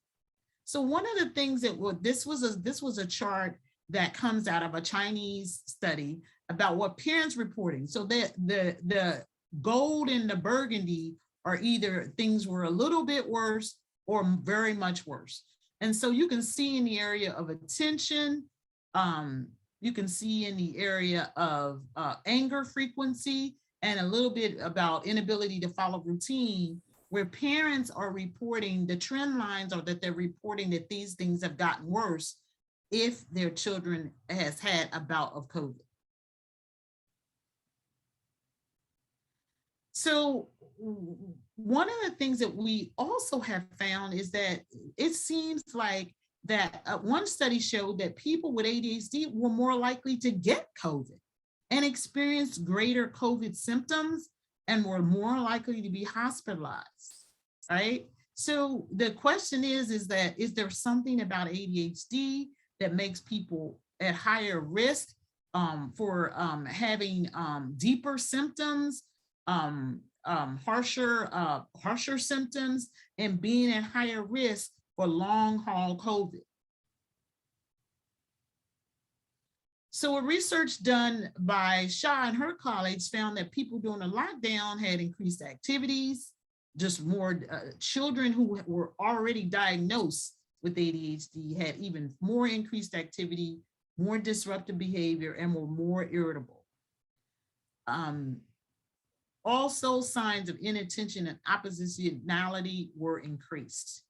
Speaker 1: So one of the things this was a chart that comes out of a Chinese study about what parents reporting. So the gold and the burgundy are either things were a little bit worse or very much worse. And so you can see in the area of attention, you can see in the area of anger frequency and a little bit about inability to follow routine, where parents are reporting, the trend lines are that they're reporting that these things have gotten worse if their children has had a bout of COVID. So one of the things that we also have found is that it seems like that one study showed that people with ADHD were more likely to get COVID. and experienced greater COVID symptoms and were more likely to be hospitalized, right? So the question is there something about ADHD that makes people at higher risk for having deeper symptoms, harsher symptoms, and being at higher risk for long haul COVID? So a research done by Shaw and her colleagues found that people during the lockdown had increased activities, just more children who were already diagnosed with ADHD had even more increased activity, more disruptive behavior, and were more irritable. Also, signs of inattention and oppositionality were increased.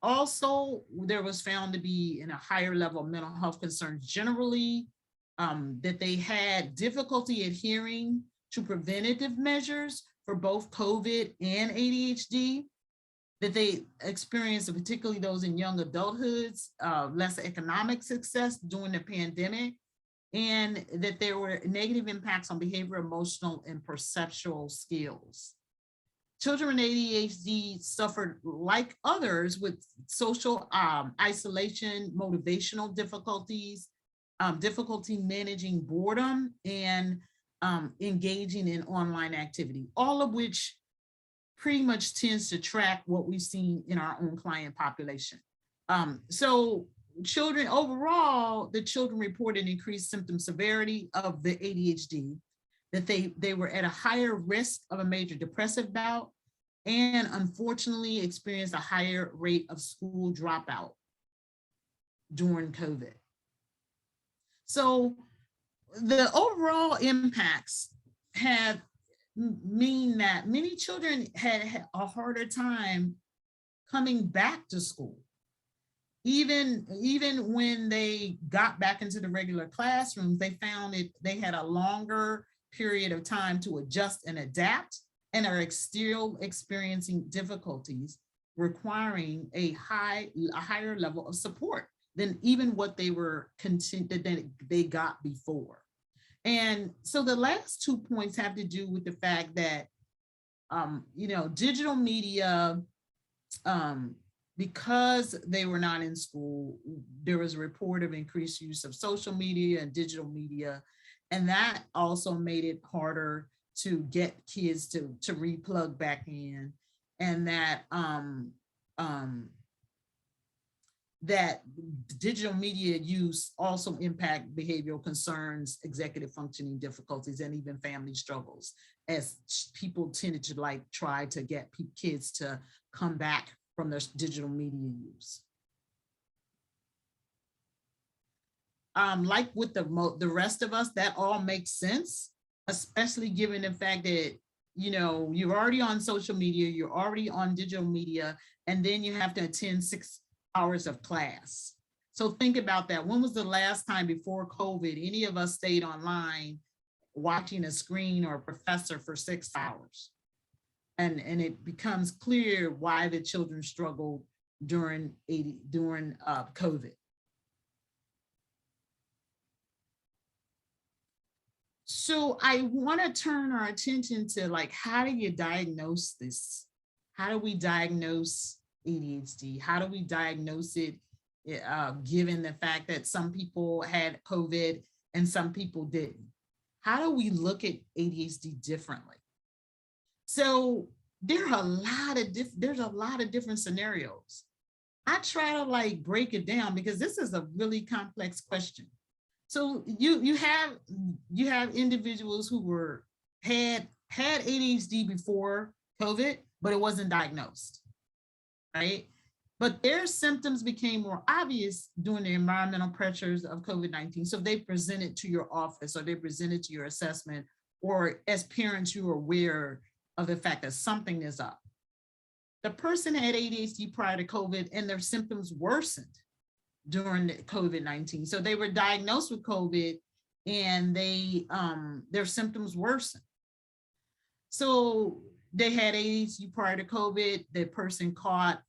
Speaker 1: Also, there was found to be in a higher level of mental health concerns generally, that they had difficulty adhering to preventative measures for both COVID and ADHD, that they experienced, particularly those in young adulthoods, less economic success during the pandemic, and that there were negative impacts on behavior, emotional, and perceptual skills. Children with ADHD suffered, like others, with social isolation, motivational difficulties, difficulty managing boredom, and engaging in online activity, all of which pretty much tends to track what we've seen in our own client population. So children overall, the children reported increased symptom severity of the ADHD, that they were at a higher risk of a major depressive bout, and unfortunately experienced a higher rate of school dropout during COVID. So the overall impacts mean that many children had a harder time coming back to school. Even when they got back into the regular classrooms, they found they had a longer period of time to adjust and adapt, and are still experiencing difficulties requiring a higher level of support than even what they got before. And so the last 2 points have to do with the fact that digital media, because they were not in school, there was a report of increased use of social media and digital media, and that also made it harder to get kids to replug back in, and that that digital media use also impact behavioral concerns, executive functioning difficulties, and even family struggles, as people tended to try to get kids to come back from their digital media use. Like with the rest of us, that all makes sense, especially given the fact that, you're already on social media, you're already on digital media, and then you have to attend 6 hours of class. So think about that. When was the last time before COVID any of us stayed online watching a screen or a professor for 6 hours? And it becomes clear why the children struggled during COVID. So I want to turn our attention to how do you diagnose this? How do we diagnose ADHD? How do we diagnose it given the fact that some people had COVID and some people didn't? How do we look at ADHD differently? So there's a lot of different scenarios. I try to break it down because this is a really complex question. So you have individuals who had ADHD before COVID, but it wasn't diagnosed, right? But their symptoms became more obvious during the environmental pressures of COVID-19. So they presented to your office, or they presented to your assessment, or as parents, you were aware of the fact that something is up. The person had ADHD prior to COVID and their symptoms worsened during COVID-19. So they were diagnosed with COVID and their symptoms worsened. So they had ADHD prior to COVID, the person caught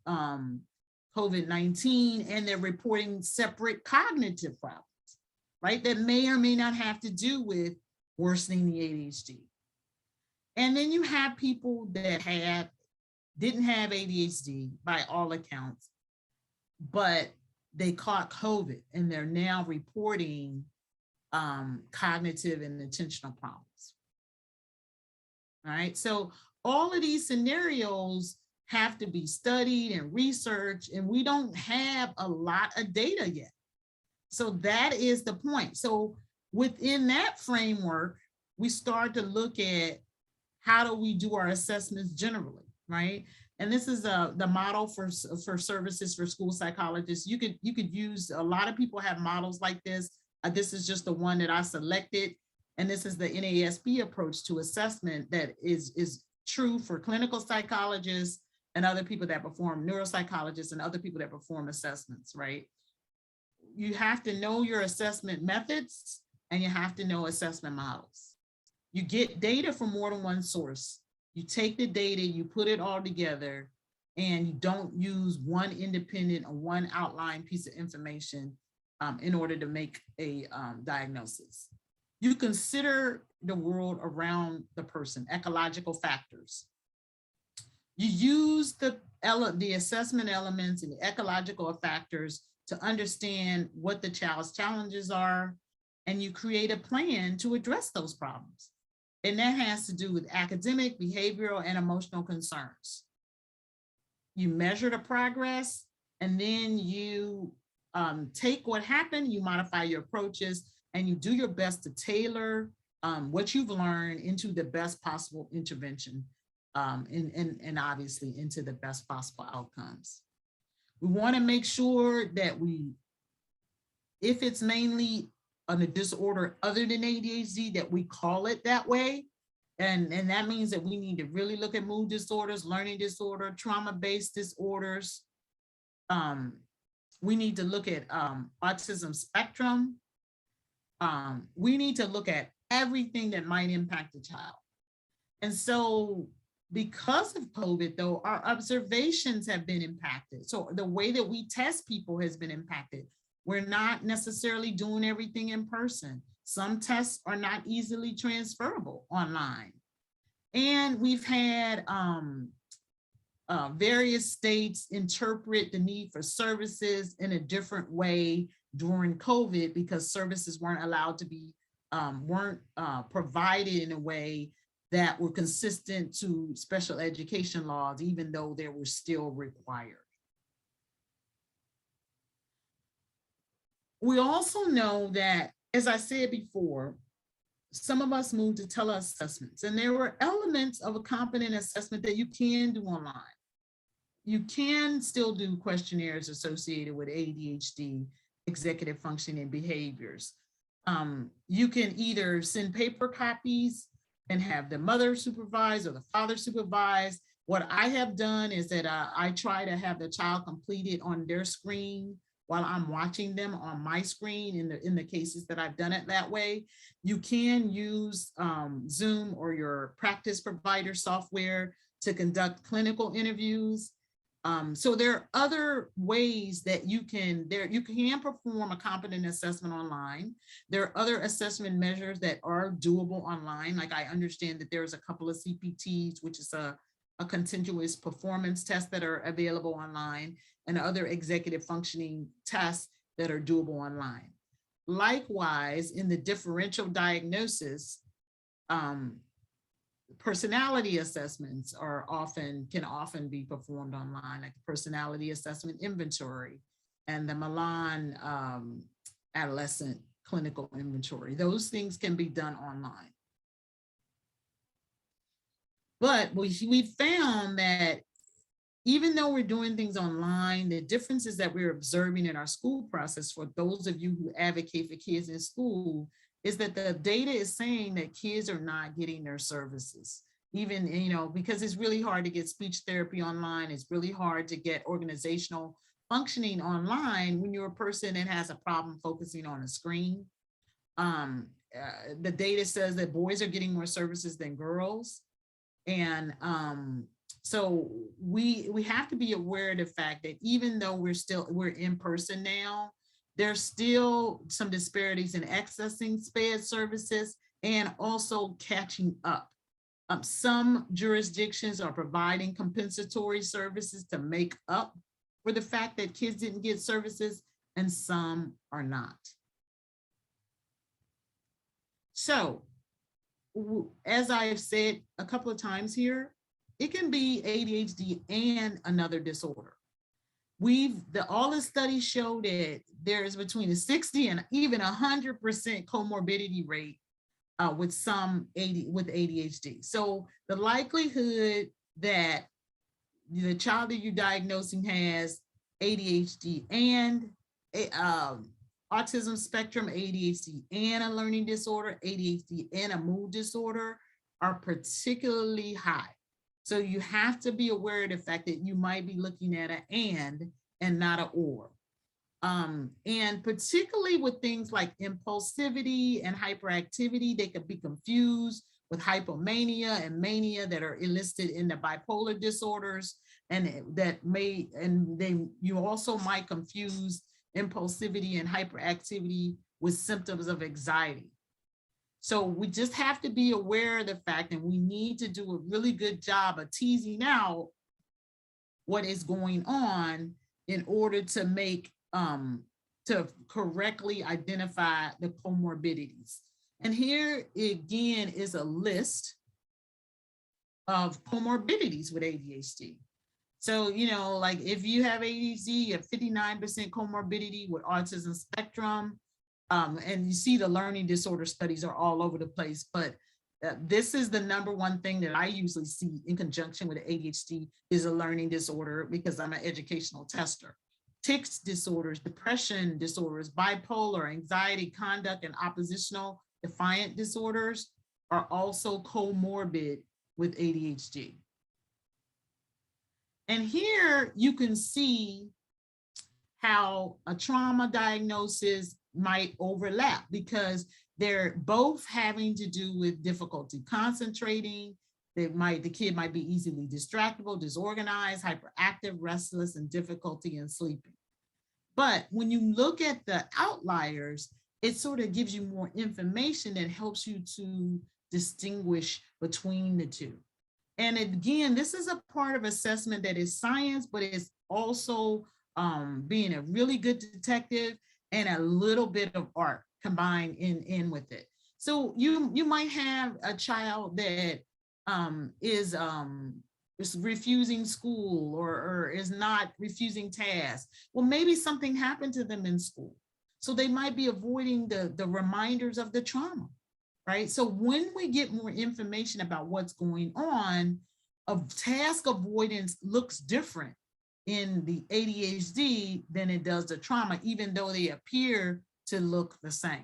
Speaker 1: COVID-19, and they're reporting separate cognitive problems, right? That may or may not have to do with worsening the ADHD. And then you have people that didn't have ADHD by all accounts, but they caught COVID and they're now reporting cognitive and attentional problems. All right. So all of these scenarios have to be studied and researched, and we don't have a lot of data yet. So that is the point. So within that framework, we start to look at how do we do our assessments generally, right? And this is the model for services for school psychologists. You could use, a lot of people have models like this. This is just the one that I selected. And this is the NASB approach to assessment that is true for clinical psychologists and other people that perform, neuropsychologists and other people that perform assessments, right? You have to know your assessment methods and you have to know assessment models. You get data from more than one source. You take the data, you put it all together, and you don't use one independent or one outline piece of information in order to make a diagnosis. You consider the world around the person, ecological factors. You use the assessment elements and the ecological factors to understand what the child's challenges are, and you create a plan to address those problems. And that has to do with academic, behavioral, and emotional concerns. You measure the progress, and then you take what happened, you modify your approaches, and you do your best to tailor what you've learned into the best possible intervention, and obviously into the best possible outcomes. We want to make sure that if it's mainly on a disorder other than ADHD, that we call it that way. And that means that we need to really look at mood disorders, learning disorder, trauma-based disorders. We need to look at autism spectrum. We need to look at everything that might impact the child. And so because of COVID, though, our observations have been impacted. So the way that we test people has been impacted. We're not necessarily doing everything in person. Some tests are not easily transferable online. And we've had various states interpret the need for services in a different way during COVID because services weren't allowed to be, weren't provided in a way that were consistent to special education laws, even though they were still required. We also know that, as I said before, some of us moved to teleassessments, and there were elements of a competent assessment that you can do online. You can still do questionnaires associated with ADHD, executive functioning behaviors. You can either send paper copies and have the mother supervise or the father supervise. What I have done is that I try to have the child complete it on their screen while I'm watching them on my screen in the cases that I've done it that way. You can use Zoom or your practice provider software to conduct clinical interviews. So there are other ways that you can perform a competent assessment online. There are other assessment measures that are doable online. Like I understand that there's a couple of CPTs, which is a continuous performance test that are available online, and other executive functioning tests that are doable online. Likewise, in the differential diagnosis, personality assessments can often be performed online, like the personality assessment inventory and the Milan adolescent clinical inventory. Those things can be done online. But we found that even though we're doing things online, the differences that we're observing in our school process, for those of you who advocate for kids in school, is that the data is saying that kids are not getting their services. Even, because it's really hard to get speech therapy online. It's really hard to get organizational functioning online when you're a person that has a problem focusing on a screen. The data says that boys are getting more services than girls. And so we have to be aware of the fact that even though we're in person now, There's still some disparities in accessing SPED services and also catching up. Some jurisdictions are providing compensatory services to make up for the fact that kids didn't get services, and some are not. So, as I've said a couple of times here, it can be ADHD and another disorder. All the studies show that there is between a 60 and even 100% comorbidity rate with ADHD. So the likelihood that the child that you're diagnosing has ADHD and autism spectrum, ADHD and a learning disorder, ADHD and a mood disorder are particularly high. So you have to be aware of the fact that you might be looking at an and not an or. And particularly with things like impulsivity and hyperactivity, they could be confused with hypomania and mania that are listed in the bipolar disorders, and you also might confuse impulsivity and hyperactivity with symptoms of anxiety. So we just have to be aware of the fact, and we need to do a really good job of teasing out what is going on in order to make to correctly identify the comorbidities. And here again is a list of comorbidities with ADHD. So, like if you have ADHD, you have 59% comorbidity with autism spectrum. And you see the learning disorder studies are all over the place, but this is the number one thing that I usually see in conjunction with ADHD is a learning disorder, because I'm an educational tester. Tics disorders, depression disorders, bipolar, anxiety, conduct, and oppositional defiant disorders are also comorbid with ADHD. And here you can see how a trauma diagnosis might overlap, because they're both having to do with difficulty concentrating. The kid might be easily distractible, disorganized, hyperactive, restless, and difficulty in sleeping. But when you look at the outliers, it sort of gives you more information that helps you to distinguish between the two. And again, this is a part of assessment that is science, but it's also being a really good detective and a little bit of art combined in with it. So you might have a child that is refusing school or is not refusing tasks. Well, maybe something happened to them in school. So they might be avoiding the reminders of the trauma, right? So when we get more information about what's going on, task avoidance looks different in the ADHD than it does the trauma, even though they appear to look the same.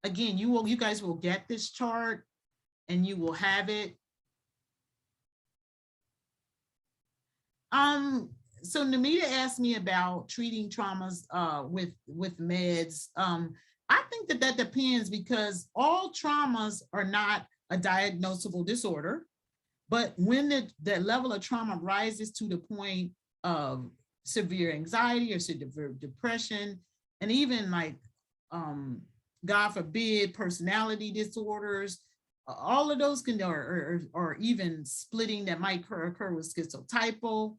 Speaker 1: Again, you guys will get this chart and you will have it. So Namita asked me about treating traumas with meds. I think that depends, because all traumas are not a diagnosable disorder. But when the level of trauma rises to the point of severe anxiety or severe depression, and even like, God forbid, personality disorders, all of those can, or even splitting that might occur with schizotypal,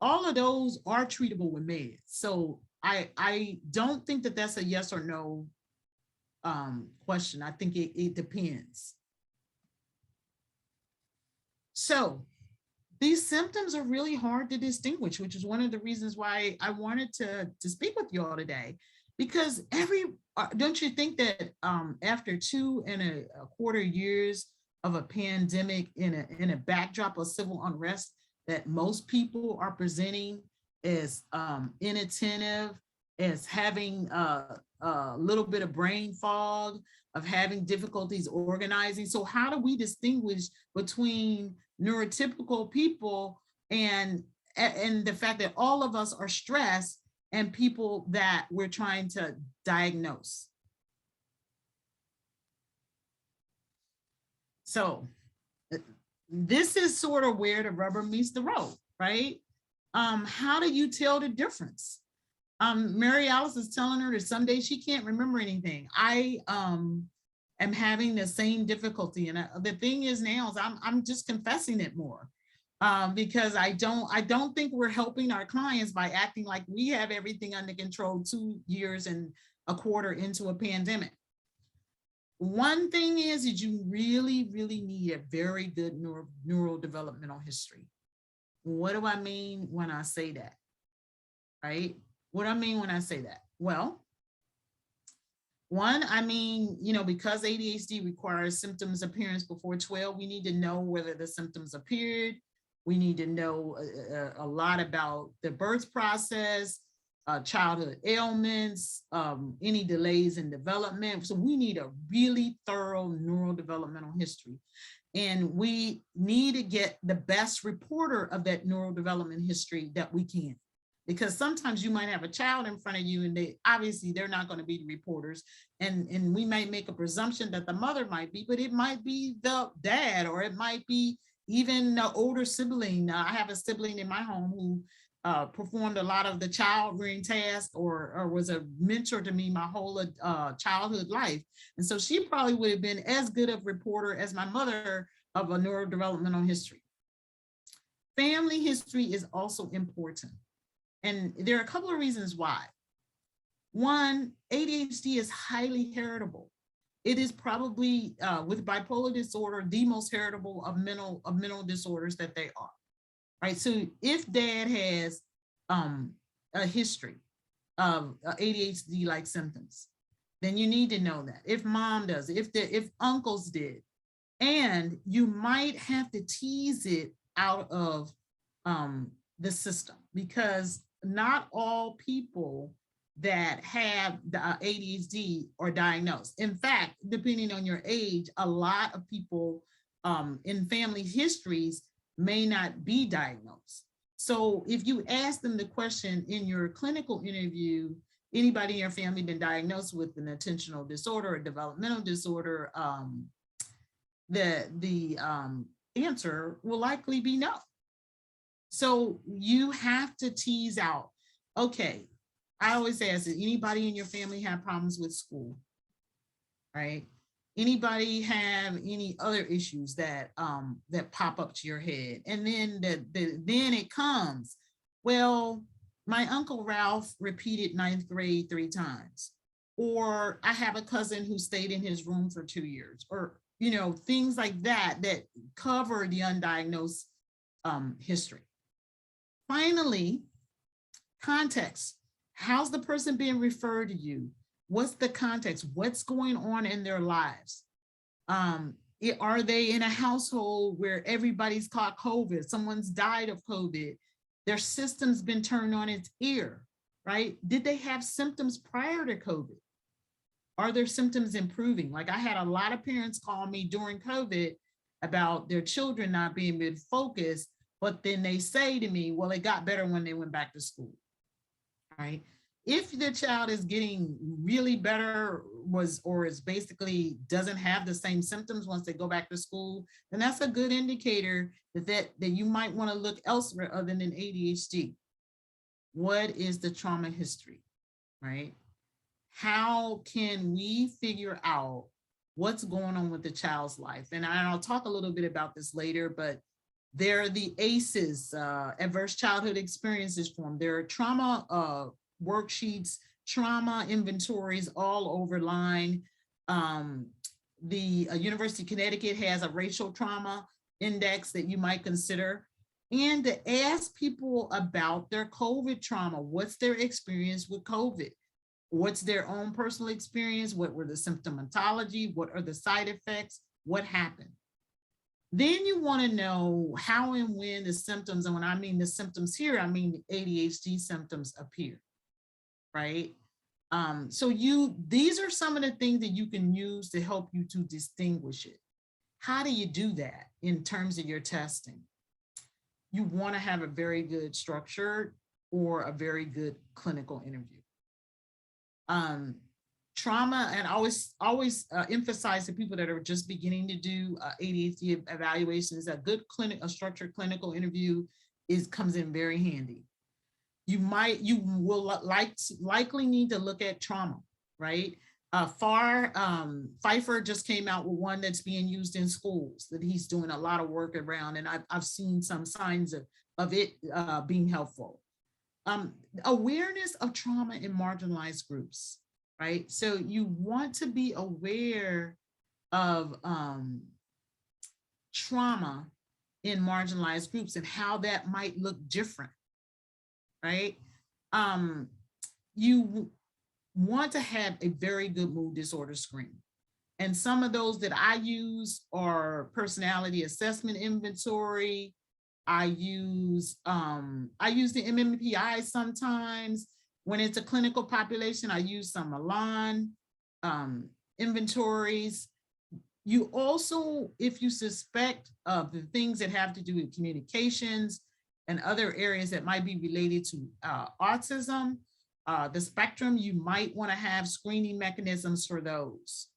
Speaker 1: all of those are treatable with meds. So I don't think that that's a yes or no question. I think it depends. So these symptoms are really hard to distinguish, which is one of the reasons why I wanted to speak with you all today, because don't you think that after 2.25 years of a pandemic in a backdrop of civil unrest, that most people are presenting as inattentive, as having a little bit of brain fog, of having difficulties organizing? So how do we distinguish between neurotypical people and the fact that all of us are stressed and people that we're trying to diagnose? So this is sort of where the rubber meets the road, right? How do you tell the difference? Mary Alice is telling her that someday she can't remember anything. I am having the same difficulty, and the thing is now is I'm just confessing it more, because I don't think we're helping our clients by acting like we have everything under control 2 years and a quarter into a pandemic. One thing is that you really, really need a very good neurodevelopmental history. What do I mean when I say that? Right? What do I mean when I say that? Well, one, I mean, because ADHD requires symptoms appearance before 12, we need to know whether the symptoms appeared. We need to know a lot about the birth process, childhood ailments, any delays in development. So we need a really thorough neurodevelopmental history. And we need to get the best reporter of that neurodevelopment history that we can. Because sometimes you might have a child in front of you and they're not going to be the reporters. And we might make a presumption that the mother might be, but it might be the dad, or it might be even the older sibling. I have a sibling in my home who performed a lot of the child rearing tasks, or was a mentor to me my whole childhood life. And so she probably would have been as good of a reporter as my mother of a neurodevelopmental history. Family history is also important. And there are a couple of reasons why. One, ADHD is highly heritable. It is probably, with bipolar disorder, the most heritable of mental disorders that they are. Right. So if dad has a history of ADHD-like symptoms, then you need to know that. If mom does, if uncles did, and you might have to tease it out of the system, because not all people that have the ADHD are diagnosed. In fact, depending on your age, a lot of people in family histories may not be diagnosed. So if you ask them the question in your clinical interview, anybody in your family been diagnosed with an attentional disorder or developmental disorder, the answer will likely be no. So you have to tease out, okay, I always ask, does anybody in your family have problems with school, right? Anybody have any other issues that that pop up to your head? And then then it comes, well, my Uncle Ralph repeated 9th grade 3 times, or I have a cousin who stayed in his room for 2 years, or things like that that cover the undiagnosed history. Finally, context. How's the person being referred to you? What's the context? What's going on in their lives? Are they in a household where everybody's caught COVID? Someone's died of COVID. Their system's been turned on its ear, right? Did they have symptoms prior to COVID? Are their symptoms improving? Like, I had a lot of parents call me during COVID about their children not being mid-focused, but then they say to me, well, it got better when they went back to school. Right? If the child is getting really better, or is basically doesn't have the same symptoms once they go back to school, then that's a good indicator that you might want to look elsewhere other than ADHD. What is the trauma history, right? How can we figure out what's going on with the child's life? And I'll talk a little bit about this later, but there are the ACEs, adverse childhood experiences form. There are trauma worksheets, trauma inventories all over line. The University of Connecticut has a racial trauma index that you might consider. And to ask people about their COVID trauma. What's their experience with COVID? What's their own personal experience? What were the symptomatology? What are the side effects? What happened? Then you want to know how and when the symptoms, and when I mean the symptoms here, I mean the ADHD symptoms appear, right? So these are some of the things that you can use to help you to distinguish it. How do you do that in terms of your testing? You want to have a very good structured or a very good clinical interview. Trauma, and always emphasize to people that are just beginning to do ADHD evaluations, a good structured clinical interview comes in very handy. you will likely need to look at trauma, right? Pfeiffer just came out with one that's being used in schools that he's doing a lot of work around, and I've seen some signs of it being helpful. Awareness of trauma in marginalized groups, right? So you want to be aware of trauma in marginalized groups and how that might look different, right? You want to have a very good mood disorder screen. And some of those that I use are personality assessment inventory. I use the MMPI sometimes. When it's a clinical population, I use some Milan inventories. You also, if you suspect of the things that have to do with communications and other areas that might be related to autism, the spectrum, you might want to have screening mechanisms for those.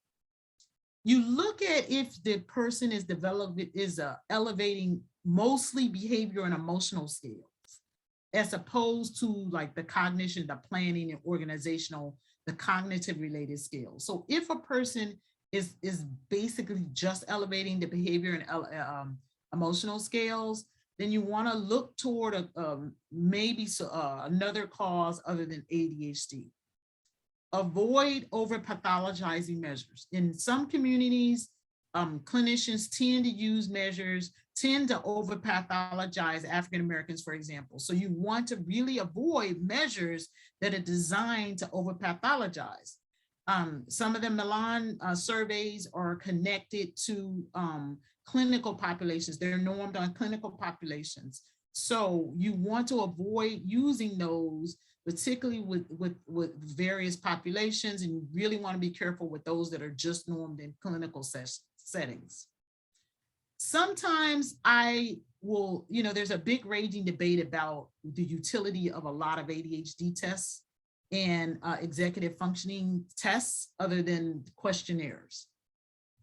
Speaker 1: You look at if the person is elevating mostly behavior and emotional skills, as opposed to like the cognition, the planning and organizational, the cognitive related skills. So if a person is basically just elevating the behavior and emotional skills, then you want to look toward another cause other than ADHD. Avoid over pathologizing measures. In some communities, clinicians tend to use measures, tend to over pathologize African Americans, for example. So you want to really avoid measures that are designed to over pathologize. Some of the Milan surveys are connected to clinical populations. They're normed on clinical populations. So you want to avoid using those, particularly with various populations, and you really want to be careful with those that are just normed in clinical settings. Sometimes I will, there's a big raging debate about the utility of a lot of ADHD tests and executive functioning tests other than questionnaires.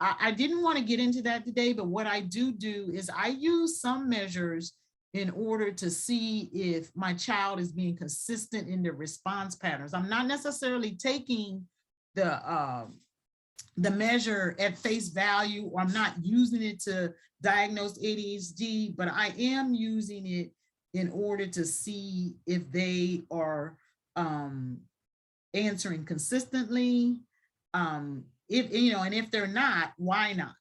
Speaker 1: I didn't want to get into that today, but what I do is I use some measures in order to see if my child is being consistent in their response patterns. I'm not necessarily taking the measure at face value, or I'm not using it to diagnose ADHD, but I am using it in order to see if they are answering consistently. And if they're not, why not?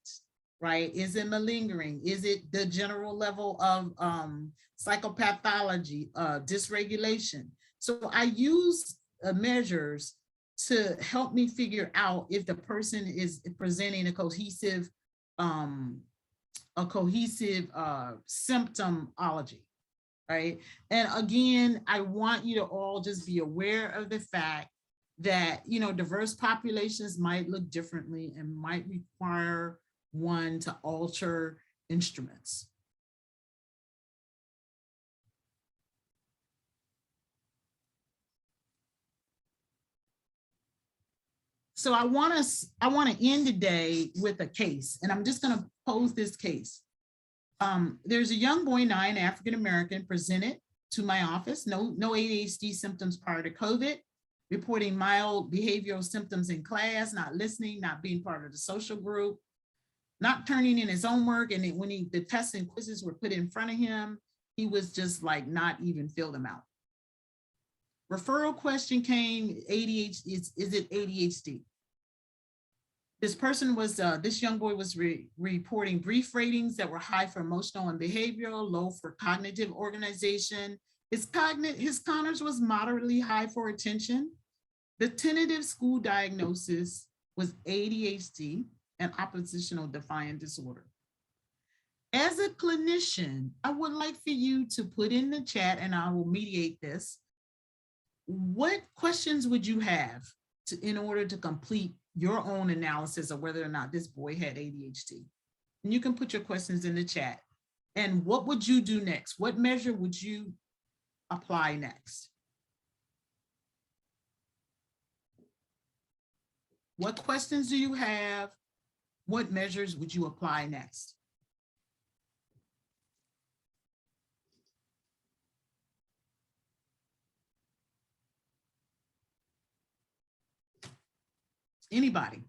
Speaker 1: Right? Is it malingering? Is it the general level of psychopathology, dysregulation? So I use measures to help me figure out if the person is presenting a cohesive symptomology, right? And again, I want you to all just be aware of the fact that, diverse populations might look differently and might require one to alter instruments. So I want to end today with a case, and I'm just going to pose this case. There's a young boy, 9, African American, presented to my office, no ADHD symptoms prior to COVID, reporting mild behavioral symptoms in class, not listening, not being part of the social group, not turning in his homework, and when the tests and quizzes were put in front of him, he was just like not even fill them out. Referral question came, ADHD, is it ADHD? This young boy was reporting brief ratings that were high for emotional and behavioral, low for cognitive organization. His Connors was moderately high for attention. The tentative school diagnosis was ADHD and oppositional defiant disorder. As a clinician, I would like for you to put in the chat, and I will mediate this. What questions would you have in order to complete your own analysis of whether or not this boy had ADHD? And you can put your questions in the chat. And what would you do next? What measure would you apply next? What questions do you have? What measures would you apply next? Anybody?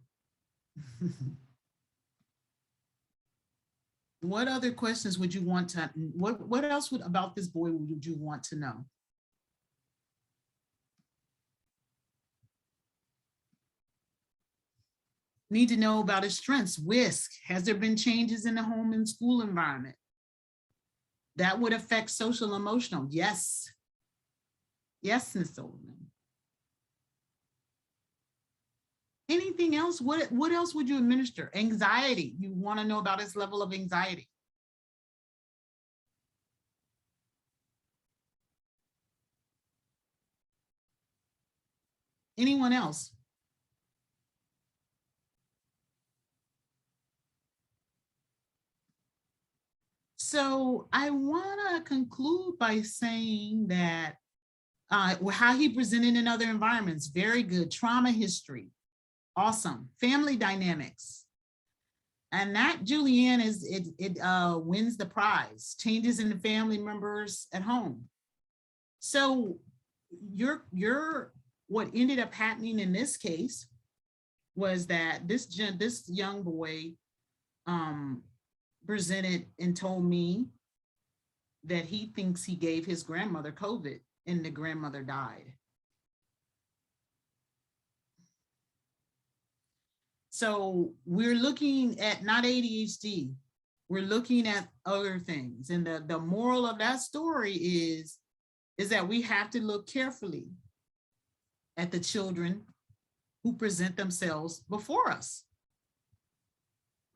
Speaker 1: What other questions would you want to, what else about this boy would you want to know? Need to know about his strengths, risk. Has there been changes in the home and school environment that would affect social emotional? Yes. Yes, Ms. Sullivan. Anything else? What else would you administer? Anxiety. You want to know about his level of anxiety. Anyone else? So I want to conclude by saying that how he presented in other environments, very good. Trauma history, awesome. Family dynamics. And that, Julianne, wins the prize. Changes in the family members at home. So what ended up happening in this case was that this young boy presented and told me that he thinks he gave his grandmother COVID and the grandmother died. So we're looking at not ADHD, we're looking at other things. And the moral of that story is that we have to look carefully at the children who present themselves before us,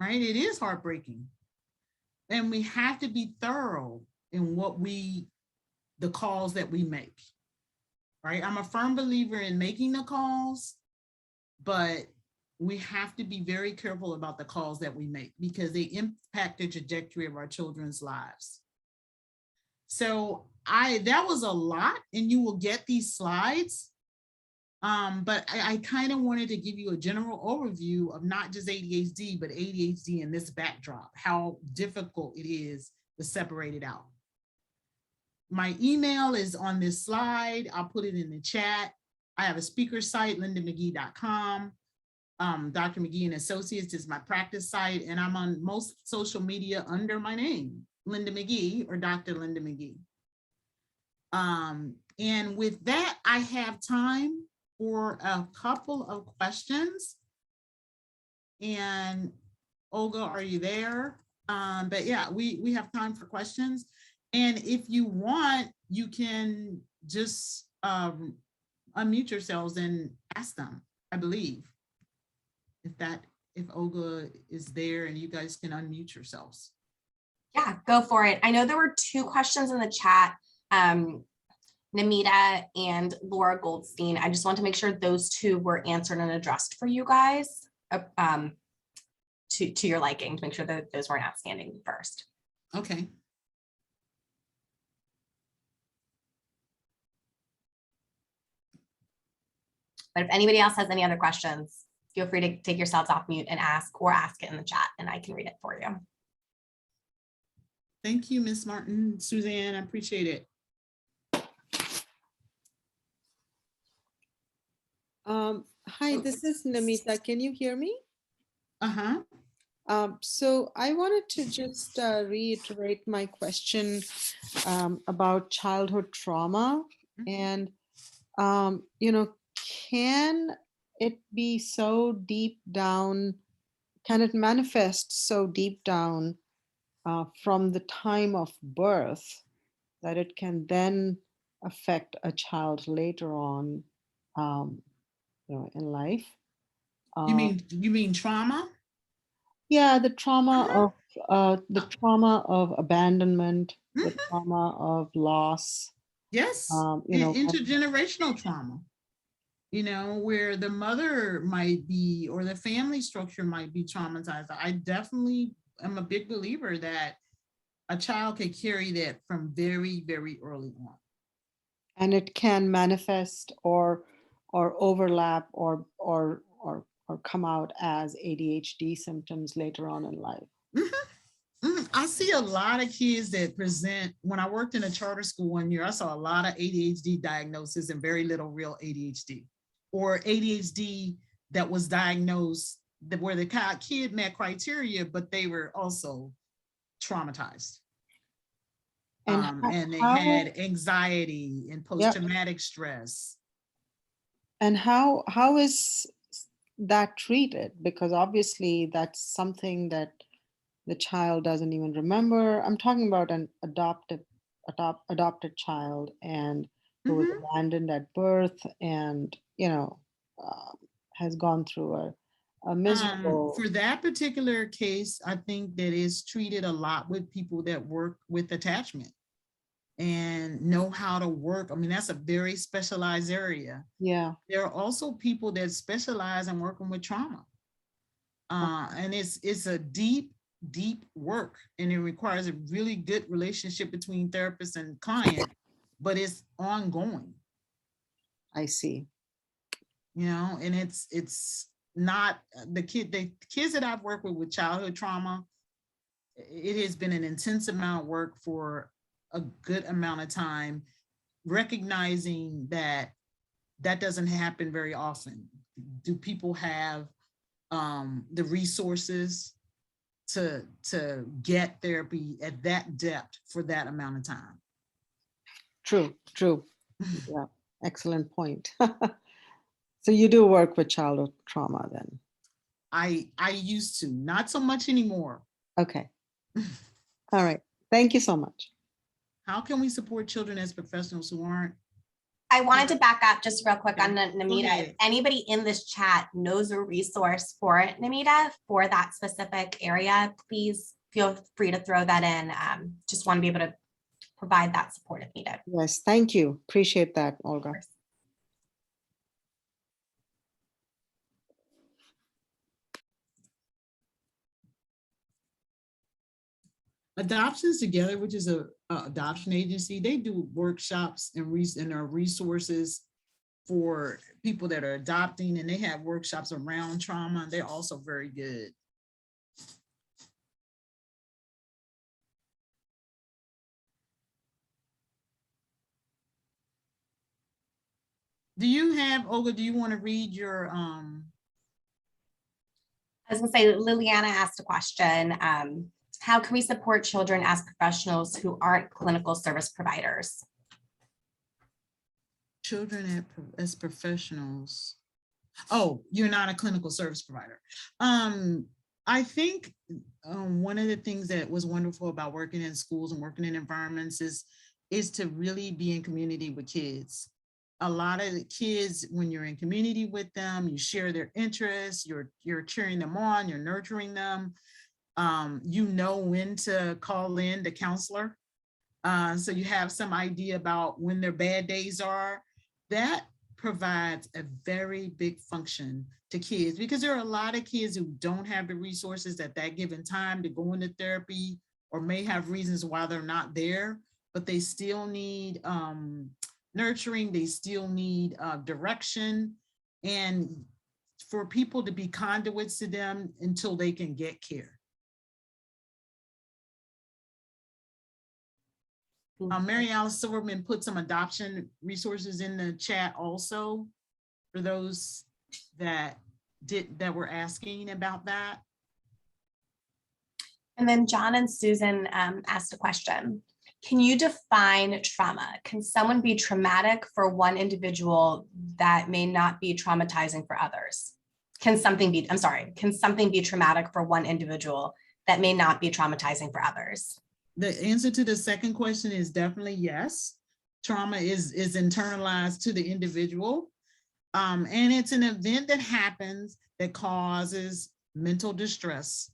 Speaker 1: right? It is heartbreaking. And we have to be thorough in the calls that we make, right? I'm a firm believer in making the calls, but we have to be very careful about the calls that we make because they impact the trajectory of our children's lives. So that was a lot, and you will get these slides. But I kind of wanted to give you a general overview of not just ADHD, but ADHD in this backdrop, how difficult it is to separate it out. My email is on this slide. I'll put it in the chat. I have a speaker site, lindamcghee.com. Dr. McGhee and Associates is my practice site, and I'm on most social media under my name, Linda McGhee or Dr. Linda McGhee. And with that, I have time for a couple of questions. And Olga, are you there? But yeah, we have time for questions. And if you want, you can just unmute yourselves and ask them, I believe. If Olga is there and you guys can unmute yourselves.
Speaker 2: Yeah, go for it. I know there were 2 questions in the chat. Namita and Laura Goldstein. I just want to make sure those 2 were answered and addressed for you guys to your liking, to make sure that those weren't outstanding first.
Speaker 1: Okay.
Speaker 2: But if anybody else has any other questions, feel free to take yourselves off mute and ask it in the chat and I can read it for you.
Speaker 1: Thank you, Ms. Martin. Suzanne, I appreciate it.
Speaker 3: Hi, this is Namita. Can you hear me?
Speaker 1: Uh-huh.
Speaker 3: So I wanted to just reiterate my question about childhood trauma. And, can it be so deep down, can it manifest so deep down from the time of birth that it can then affect a child later on in life?
Speaker 1: You mean trauma?
Speaker 3: Yeah, the trauma of abandonment, the trauma of loss.
Speaker 1: Yes, intergenerational trauma. Where the mother might be or the family structure might be traumatized. I definitely am a big believer that a child could carry that from very, very early on.
Speaker 3: And it can manifest or overlap or come out as ADHD symptoms later on in life.
Speaker 1: I see a lot of kids that present. When I worked in a charter school one year, I saw a lot of ADHD diagnosis and very little real ADHD, or ADHD that was diagnosed where the kid met criteria, but they were also traumatized. And they had anxiety and post-traumatic stress.
Speaker 3: And how is that treated? Because obviously that's something that the child doesn't even remember. I'm talking about an adopted child and who was abandoned at birth and, has gone through a miserable.
Speaker 1: For that particular case, I think that is treated a lot with people that work with attachment and know how to work. I mean, that's a very specialized area.
Speaker 3: Yeah.
Speaker 1: There are also people that specialize in working with trauma. And it's a deep work, and it requires a really good relationship between therapist and client, but it's ongoing.
Speaker 3: I see.
Speaker 1: And it's not the kids that I've worked with childhood trauma. It has been an intense amount of work for a good amount of time, recognizing that doesn't happen very often. Do people have the resources to get therapy at that depth for that amount of time?
Speaker 3: True. Yeah, excellent point. So you do work with childhood trauma then? I
Speaker 1: used to, not so much anymore.
Speaker 3: Okay. All right. Thank you so much.
Speaker 1: How can we support children as professionals who aren't?
Speaker 2: I wanted to back up just real quick on Namita.
Speaker 1: Okay.
Speaker 2: If anybody in this chat knows a resource for Namita for that specific area, please feel free to throw that in. Just want to be able to provide that support if needed.
Speaker 3: Yes, thank you. Appreciate that, Olga.
Speaker 1: Adoptions Together, which is a adoption agency, they do workshops and are resources for people that are adopting, and they have workshops around trauma. They're also very good. Do you have, Olga, do you want to read your
Speaker 2: I was gonna say, Liliana asked a question. How can we support children as professionals who aren't clinical service providers?
Speaker 1: Children as professionals. Oh, you're not a clinical service provider. I think one of the things that was wonderful about working in schools and working in environments is to really be in community with kids. A lot of the kids, when you're in community with them, you share their interests, you're cheering them on, you're nurturing them. You know when to call in the counselor. So you have some idea about when their bad days are. That provides a very big function to kids, because there are a lot of kids who don't have the resources at that given time to go into therapy, or may have reasons why they're not there, but they still need nurturing, they still need direction, and for people to be conduits to them until they can get care. Mary Alice Silverman put some adoption resources in the chat also for those that were asking about that.
Speaker 2: And then John and Susan asked a question. Can you define trauma? Can someone be traumatic for one individual that may not be traumatizing for others? Can something be traumatic for one individual that may not be traumatizing for others?
Speaker 1: The answer to the second question is definitely yes. Trauma is internalized to the individual. And it's an event that happens that causes mental distress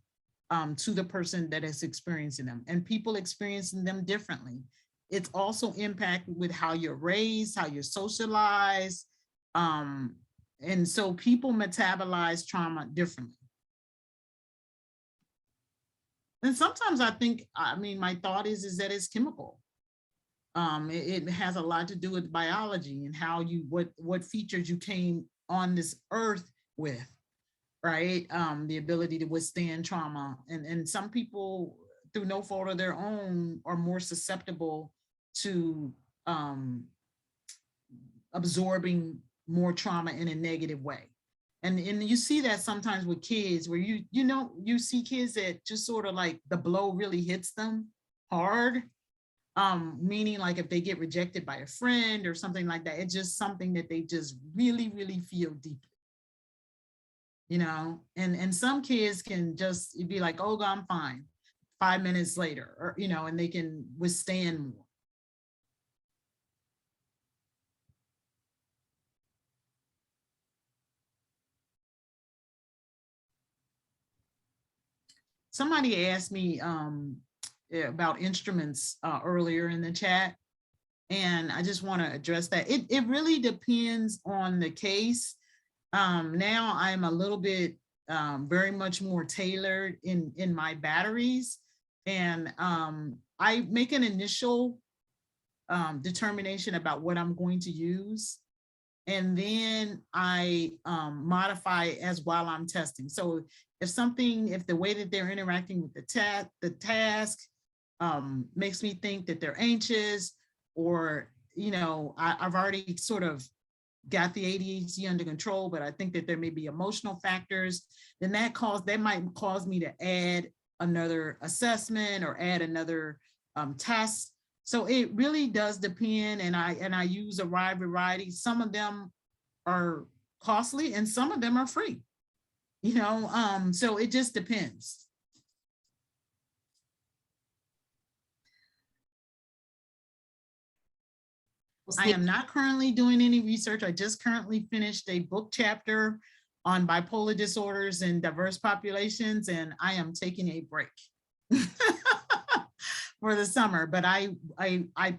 Speaker 1: to the person that is experiencing them, and people experiencing them differently. It's also impacted with how you're raised, how you're socialized. And so people metabolize trauma differently. And sometimes my thought is that it's chemical. It has a lot to do with biology and how what features you came on this earth with, right? The ability to withstand trauma. And some people, through no fault of their own, are more susceptible to absorbing more trauma in a negative way. And you see that sometimes with kids where you see kids that just sort of like the blow really hits them hard. Meaning like if they get rejected by a friend or something like that, it's just something that they just really, really feel deeply. And some kids can just be like, oh, I'm fine 5 minutes later, or, and they can withstand more. Somebody asked me about instruments earlier in the chat, and I just want to address that. It really depends on the case. Now I'm a little bit very much more tailored in my batteries, and I make an initial determination about what I'm going to use, and then I modify as while I'm testing. So if the way that they're interacting with the task makes me think that they're anxious, or I've already sort of got the ADHD under control, but I think that there may be emotional factors, then that might cause me to add another assessment or add another test. So it really does depend, and I use a wide variety. Some of them are costly and some of them are free, so it just depends. I am not currently doing any research. I just currently finished a book chapter on bipolar disorders in diverse populations, and I am taking a break for the summer, but I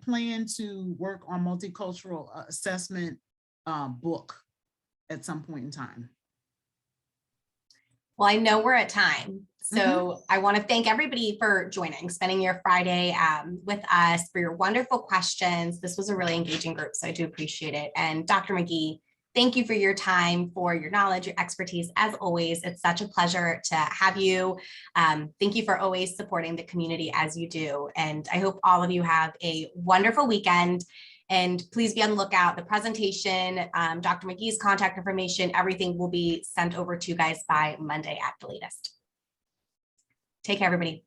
Speaker 1: plan to work on multicultural assessment book at some point in time.
Speaker 2: Well, I know we're at time, so I want to thank everybody for spending your Friday with us, for your wonderful questions. This was a really engaging group, so I do appreciate it. And Dr. McGhee, thank you for your time, for your knowledge, your expertise. As always, it's such a pleasure to have you. Thank you for always supporting the community as you do. And I hope all of you have a wonderful weekend. And please be on the lookout. The presentation, Dr. McGhee's contact information, everything will be sent over to you guys by Monday at the latest. Take care, everybody.